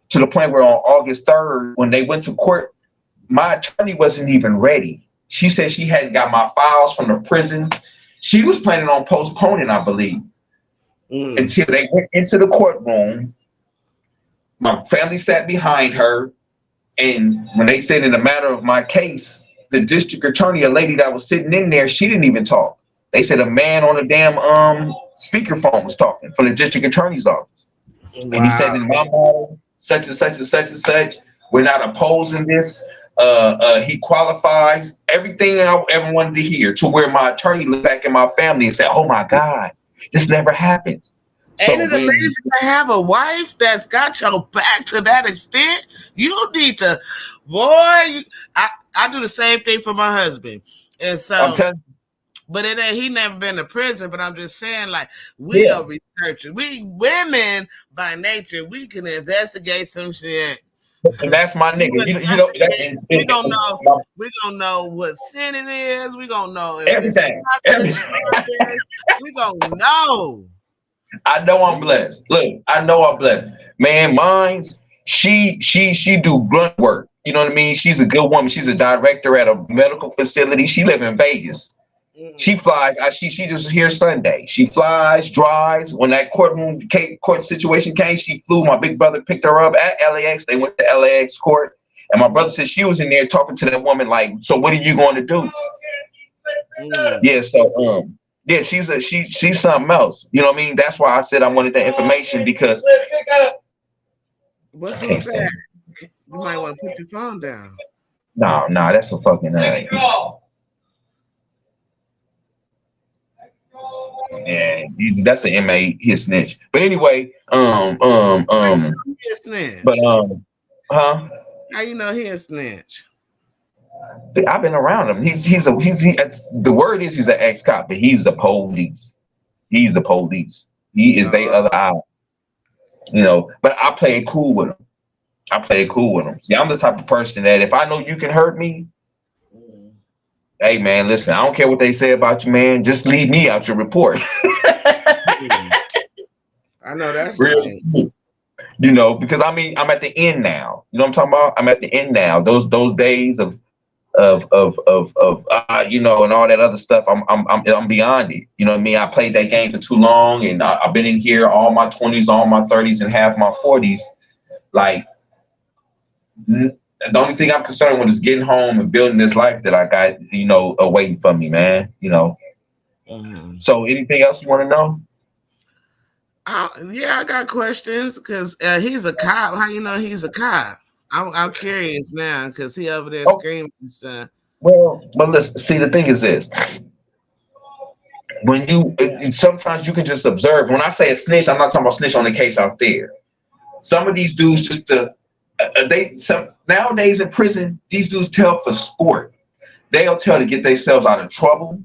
To the point where on August 3rd, when they went to court, my attorney wasn't even ready. She said she hadn't got my files from the prison. She was planning on postponing, I believe, until they went into the courtroom. My family sat behind her. And when they said in the matter of my case, the district attorney, a lady that was sitting in there, she didn't even talk. They said a man on a damn speakerphone was talking from the district attorney's office. Wow. And he said, in my model, such and such and such and such, we're not opposing this. He qualifies. Everything I ever wanted to hear, to where my attorney looked back at my family and said, oh my God, this never happens. Ain't it amazing to have a wife that's got your back to that extent? You need to, boy, I do the same thing for my husband. And so, but he never been to prison, but I'm just saying, like, we are researchers. We women by nature, we can investigate some shit. And that's my nigga. We gonna know what sin it is. We gonna know everything. We gonna know. I know I'm blessed. Look, I know I'm blessed. Man, mine's she do grunt work. You know what I mean? She's a good woman. She's a director at a medical facility. She live in Vegas. She flies. She just here Sunday. She flies, drives. When that court situation came, she flew. My big brother picked her up at LAX. They went to LAX court, and my brother said she was in there talking to that woman like, "So what are you going to do?" Yeah. So yeah, she's something else. You know what I mean? That's why I said I wanted that information because. What's that? You might want to put your phone down. No, that's a fucking. Yeah, that's an inmate. He a snitch. But anyway, he a snitch. But how you know he a snitch? I've been around him. The word is he's an ex-cop, but he's the police. He's the police. He is the other eye. But I play it cool with him. See, I'm the type of person that if I know you can hurt me, hey man, listen, I don't care what they say about you, man. Just leave me out your report. I know that's really right. Because I mean, I'm at the end now. You know what I'm talking about? I'm at the end now. Those days of and all that other stuff. I'm beyond it. You know what I mean? I played that game for too long, and I've been in here all my 20s, all my 30s, and half my 40s. Like. The only thing I'm concerned with is getting home and building this life that I got, waiting for me, man. So anything else you want to know? Yeah, I got questions because he's a cop. How you know he's a cop? I'm curious now because he over there screaming. Well, but listen. See, the thing is this: when you sometimes you can just observe. When I say a snitch, I'm not talking about snitch on the case out there. Some of these dudes nowadays in prison, these dudes tell for sport. They'll tell to get themselves out of trouble,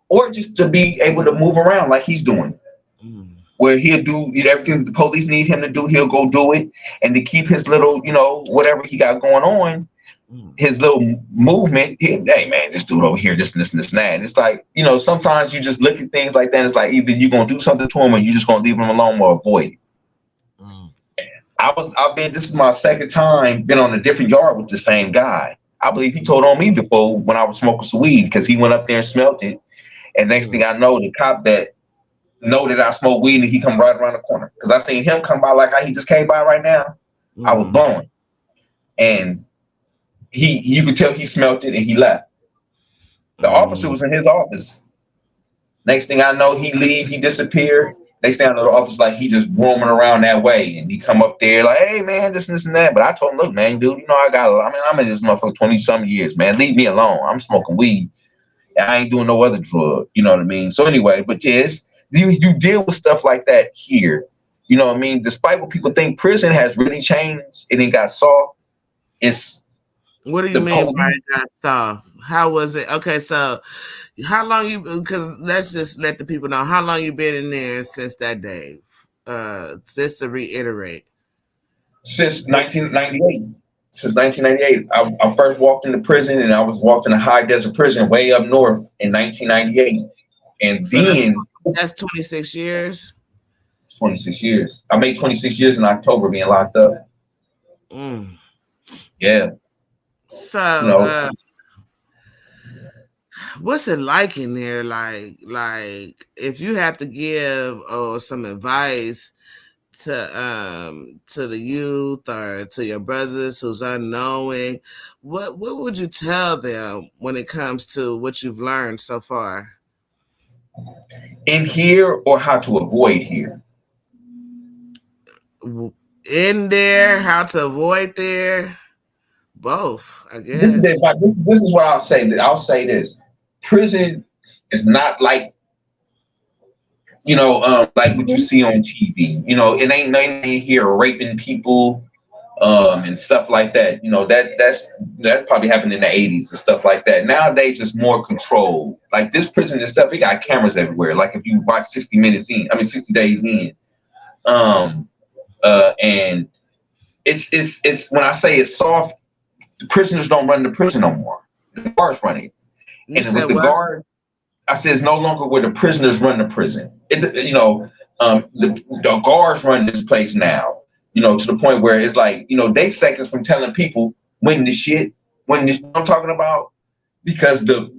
or just to be able to move around like he's doing. Where he'll do everything the police need him to do, he'll go do it, and to keep his little, whatever he got going on, his little movement. Hey man, this dude over here, this and that. And it's like, sometimes you just look at things like that. And it's like either you're gonna do something to him, or you're just gonna leave him alone or avoid it. This is my second time been on a different yard with the same guy. I believe he told on me before when I was smoking some weed, because he went up there and smelt it. And next thing I know, the cop that know that I smoke weed, and he come right around the corner. Because I seen him come by like how he just came by right now. I was blowing. And you could tell he smelt it, and he left. The officer was in his office. Next thing I know, he disappeared. Next thing I know, the office like he just roaming around that way, and he come up there like, hey man, this and that. But I told him, look, man, dude, I'm in this motherfucker 20-some years, man. Leave me alone. I'm smoking weed. And I ain't doing no other drug. You know what I mean? So anyway, but yes, you deal with stuff like that here. You know what I mean? Despite what people think, prison has really changed. It ain't got soft. What do you mean by it got soft? How was it? Okay, so how long because let's just let the people know how long you been in there since that day. Just to reiterate. Since 1998. Since 1998. I first walked into prison, and I was walked in a high desert prison way up north in 1998. And so then that's 26 years. It's 26 years. I made 26 years in October being locked up. Yeah. So what's it like in there? Like if you have to give some advice to the youth or to your brothers who's unknowing, what would you tell them when it comes to what you've learned so far? In here, or how to avoid here? In there, how to avoid there? Both, I guess. This is what I'll say. I'll say this: prison is not like like what you see on TV. It ain't nothing here raping people and stuff like that. That probably happened in the 80s and stuff like that. Nowadays it's more controlled. Like this prison and stuff, it got cameras everywhere. Like if you watch 60 Days In, and it's when I say it's soft, the prisoners don't run the prison no more. The guards run it. And with the guard, I said it's no longer where the prisoners run the prison. The guards run this place now. To the point where it's like, they seconds from telling people when I'm talking about, because the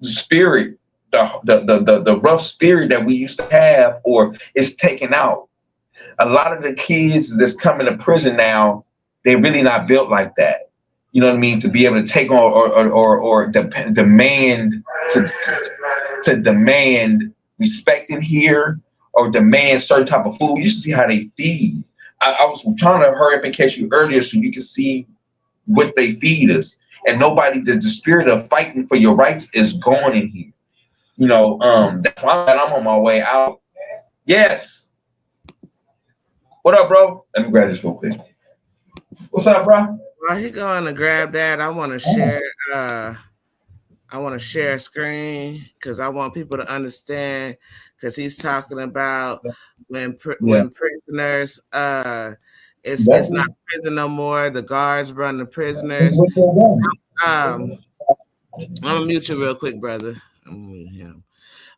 spirit, the rough spirit that we used to have, or is taken out. A lot of the kids that's coming to prison now, they're really not built like that. You know what I mean? To be able to take on or demand to demand respect in here, or demand certain type of food. You see how they feed. I was trying to hurry up and catch you earlier so you can see what they feed us. And the spirit of fighting for your rights is gone in here. That's why I'm on my way out. Yes. What up, bro? Let me grab this real quick. What's up, bro? While he going to grab that, I want to share. I want to share a screen because I want people to understand. Because he's talking about when prisoners, it's not prison no more. The guards run the prisoners. I'm gonna mute you real quick, brother.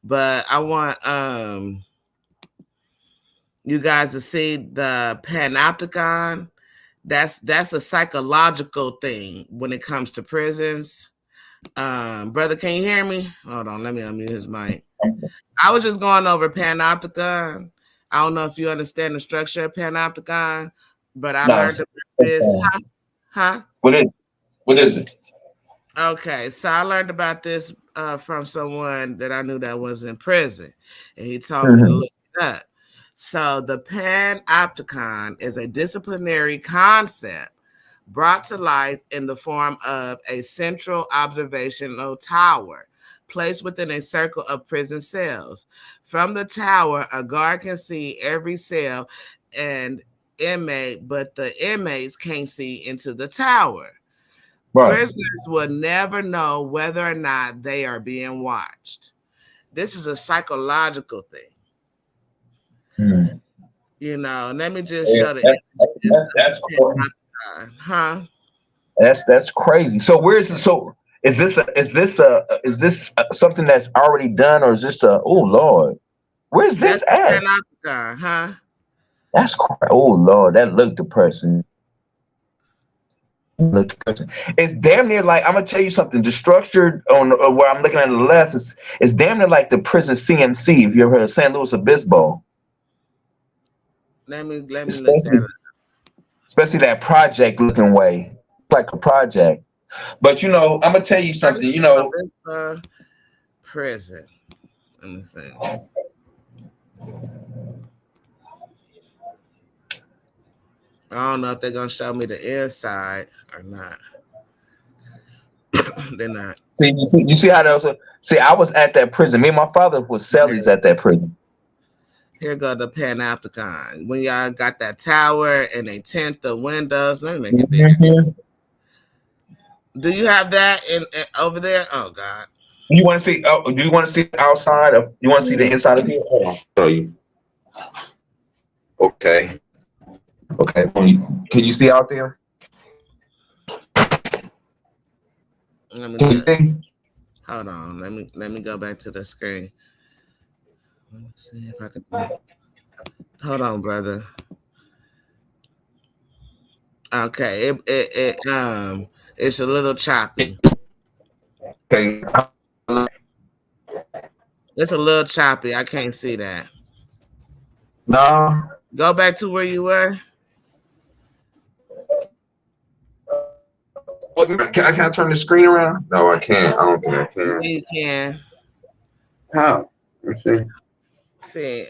But I want you guys to see the panopticon. That's a psychological thing when it comes to prisons. Brother, can you hear me? Hold on, let me unmute his mic. I was just going over panopticon. I don't know if you understand the structure of panopticon, but I learned about this. Huh? What is it? Okay, so I learned about this from someone that I knew that was in prison, and he told me to look it up. So the panopticon is a disciplinary concept brought to life in the form of a central observational tower placed within a circle of prison cells. From the tower, a guard can see every cell and inmate, but the inmates can't see into the tower. Right. Prisoners will never know whether or not they are being watched. This is a psychological thing. Hmm. You know, let me just Yeah, show the images that's of huh? that's crazy. So where's the, so is this something that's already done, or is this a, oh Lord, where's That's this at? Panopticon, huh? Oh Lord, that looked depressing. Look depressing. It's damn near like, I'm gonna tell you something. The structure on where I'm looking at the left is damn near like the prison CMC. If you ever heard of San Luis Obispo, Let me look that especially up. especially that project looking way, like a project. But you know, I'm gonna tell you Let me something. see You know, prison. Let me see. I don't know if they're gonna show me the inside or not. They're not. you see how those are, see, I was at that prison. Me and my father was cellies at that prison. Here go the Panopticon. When y'all got that tower and they tint the windows, let me make it bigger. Mm-hmm. Do you have that in over there? Oh God. You want to see? Oh, do you want to see outside of? You want to see the inside of here? Hold on, I'll show you. Okay. Okay. Can you see out there? Let me Can you just see? hold on. Let me go back to the screen. Let me see if I can. Hold on, brother. Okay, it's a little choppy. Okay. It's a little choppy. I can't see that. No. Go back to where you were. Can I turn the screen around? No, I can't. I don't think I can. You can. How? Let me see. See,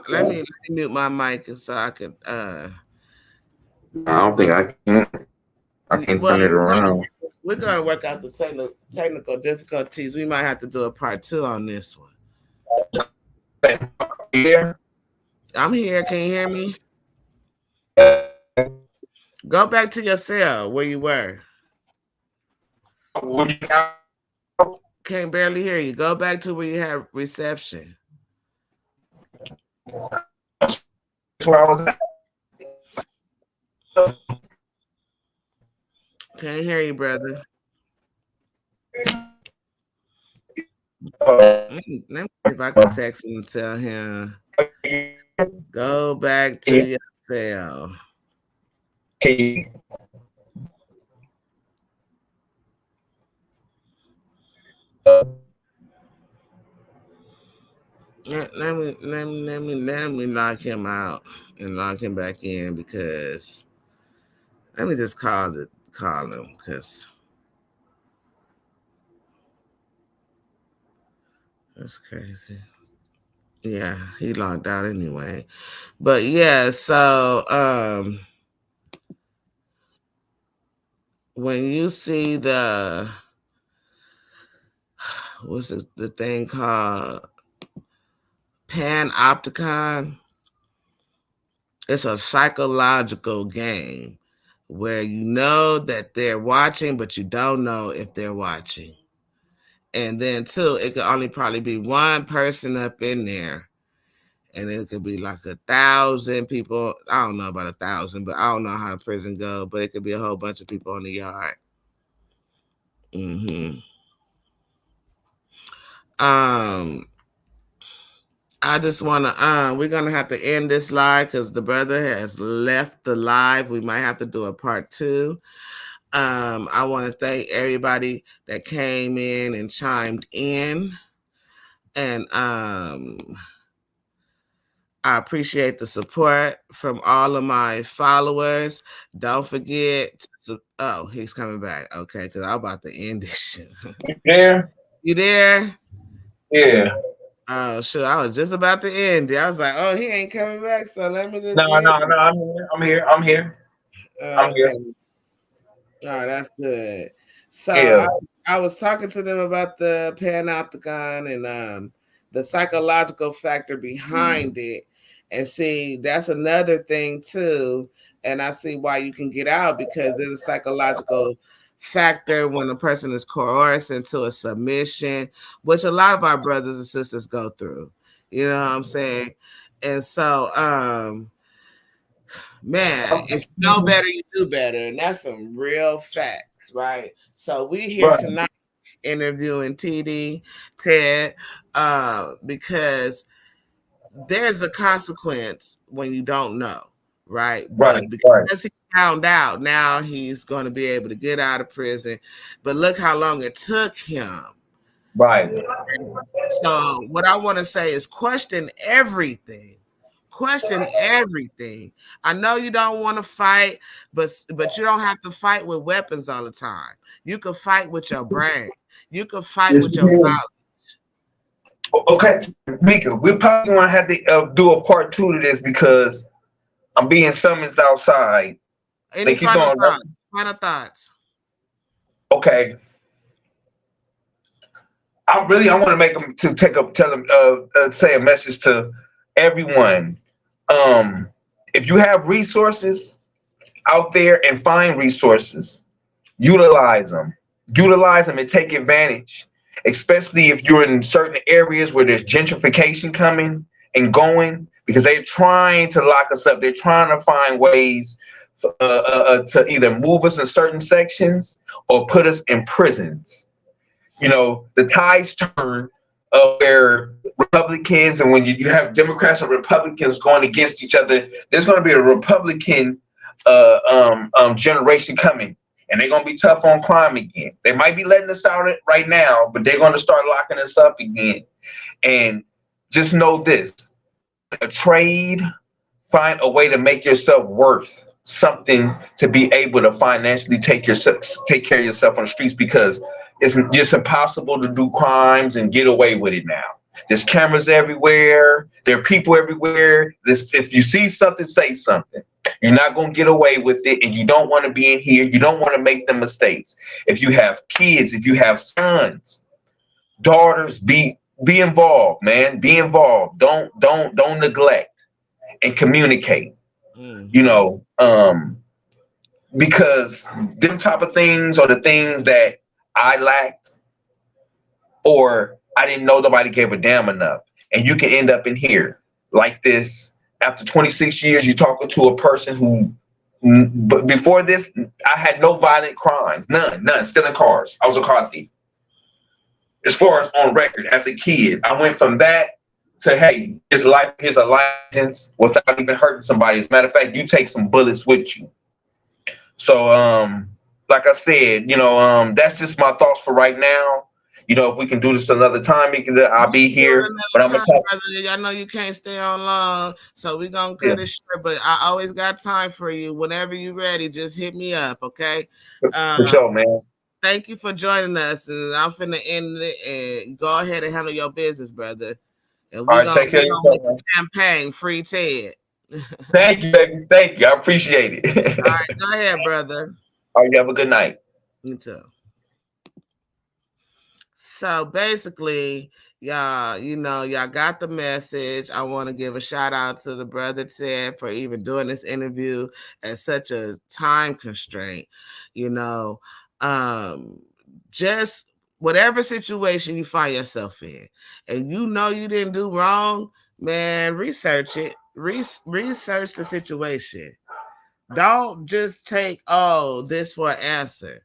let me mute my mic so I could I don't think I can. I can't well turn it around. we're gonna work out the technical difficulties. We might have to do a part 2 on this one. Yeah. I'm here. Can you hear me? Go back to your cell where you were. Can't barely hear you. Go back to where you had reception. That's where I was at. Can't hear you, brother. Let me see if I can text him and tell him go back to your cell. Let me lock him out and lock him back in because let me just call him because that's crazy. Yeah, he locked out anyway. But yeah, so when you see the what's it, the thing called Panopticon, it's a psychological game where you know that they're watching, but you don't know if they're watching. And then two, it could only probably be one person up in there. And it could be like 1,000 people. I don't know about 1,000, but I don't know how the prison go. But it could be a whole bunch of people in the yard. Mm-hmm. I just want to, we're going to have to end this live because the brother has left the live. We might have to do a part 2. I want to thank everybody that came in and chimed in. And I appreciate the support from all of my followers. Don't forget oh, he's coming back. Okay, because I'm about to end this shit. You there? You there? Yeah. Oh, sure. I was just about to end it. I was like, oh, he ain't coming back, so let me just No, end no, it. no. I'm here. I'm here. I'm here. I'm Okay. here. All right, that's good. So Yeah. I was talking to them about the panopticon and the psychological factor behind it. And see, that's another thing too. And I see why you can get out, because there's a psychological factor when a person is coerced into a submission, which a lot of our brothers and sisters go through. You know what I'm saying? And so, man, if you know better, you do better. And that's some real facts, right? So we here Right. tonight interviewing TD, Ted, because there's a consequence when you don't know, right? Right. But Right. because he found out, now he's going to be able to get out of prison. But look how long it took him. Right. So what I want to say is question everything. Question everything. I know you don't want to fight, but you don't have to fight with weapons all the time. You can fight with your brain. You can fight with your knowledge. Okay, Meika, we probably want to have to do a part 2 to this because I'm being summoned outside. Any final thoughts? Final thoughts? Okay. I want to make them to tell them, say a message to everyone. If you have resources out there and find resources, utilize them and take advantage, especially if you're in certain areas where there's gentrification coming and going, because they're trying to lock us up. They're trying to find ways to either move us in certain sections or put us in prisons. You know, the tides turn where Republicans, and when you have Democrats and Republicans going against each other, there's going to be a Republican generation coming, and they're going to be tough on crime again. They might be letting us out right now, but they're going to start locking us up again. And just know this: a trade, find a way to make yourself worth something to be able to financially take care of yourself on the streets, because it's just impossible to do crimes and get away with it now. There's cameras everywhere. There are people everywhere. If you see something, say something. You're not going to get away with it, and you don't want to be in here. You don't want to make the mistakes. If you have kids, if you have sons, daughters, be involved, man. Be involved. Don't neglect, and communicate. You know, because them type of things are the things that I lacked, or I didn't know nobody gave a damn enough. And you can end up in here like this after 26 years. You're talking to a person who, but before this, I had no violent crimes, none, stealing cars. I was a car thief. As far as on record, as a kid, I went from that to, hey, here's a license without even hurting somebody. As a matter of fact, you take some bullets with you. So, like I said, you know, that's just my thoughts for right now. You know, if we can do this another time, I'll be here. But I'm gonna talk. I know you can't stay on long, so we're gonna cut it short. But I always got time for you. Whenever you're ready, just hit me up, okay? For sure, man. Thank you for joining us, and I'm finna end it. And go ahead and handle your business, brother. And we're gonna take care of yourself, man. Campaign Free Ted. Thank you, baby. Thank you. I appreciate it. All right, go ahead, brother. All right, you have a good night. You too. So basically, y'all, y'all got the message. I want to give a shout out to the brother Ted for even doing this interview at such a time constraint. Just whatever situation you find yourself in, and you didn't do wrong, man, research it. Research the situation. Don't just take this for an answer.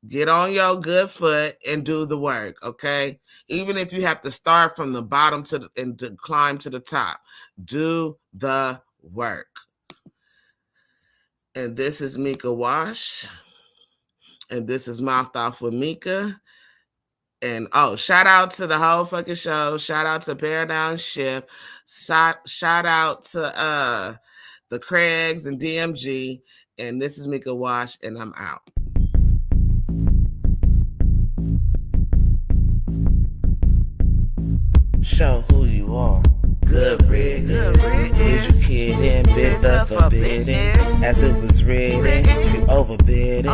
Get on your good foot and do the work, okay? Even if you have to start from the bottom and to climb to the top, do the work. And this is Meika Wash, and this is Mouthed Off with Meika. And shout out to the whole fucking show. Shout out to Paradigm Shift. Shout out to the Craigs and DMG. And this is Meika Wash, and I'm out. Show who you are. Good, Rick. Is you kidding? Bid the forbidden. As it was written, you overbid it.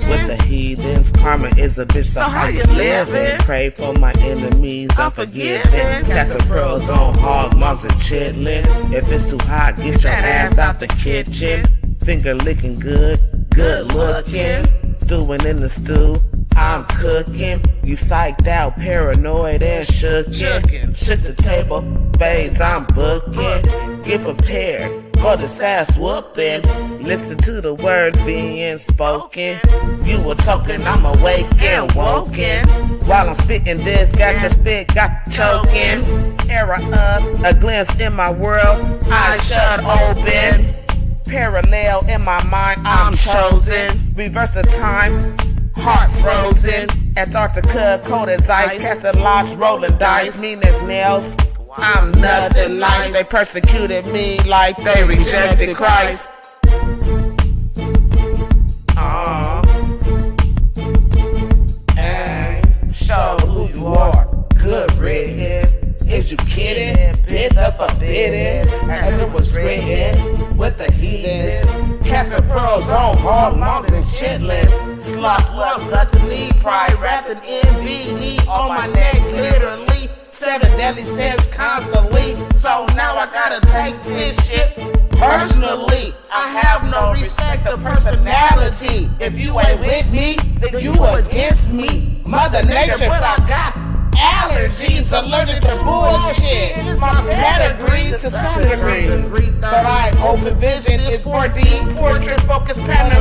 With the heathens, karma is a bitch, so how you living? Pray for my enemies, unforgiving. Cast the pearls on hog, moms and chitlin'. If it's too hot, get your ass out the kitchen. Finger licking good, good looking. Stewing in the stew, I'm cooking. You psyched out, paranoid and shookin'. Shook the table, fades, I'm booking. Get prepared for this ass whooping. Listen to the words being spoken. You were talking, I'm awake and woken. While I'm spitting this, got your spit, got choking. Era of a glimpse in my world, eyes shut open. Parallel in my mind, I'm chosen. Reverse the time, heart frozen. Antarctica, cold as ice. Casting locks, rolling dice. Mean as nails, I'm nothing nice. They persecuted me like they rejected Christ. And show who you are. Good riddance. Is you kidding? Bid the forbidden. As it was written, with the heathens. Casting pearls on hog, moms and chitlins. Sloth, love, gluttony, pride, wrath, and envy. On my neck, literally. 7 deadly sins constantly. So now I gotta take this shit personally. I have no respect of personality. If you ain't with me, then you against me. Mother Nature, but I got allergies, allergic to bullshit. My pedigree to some degree, but I open vision is 4D, portrait focus, panorama.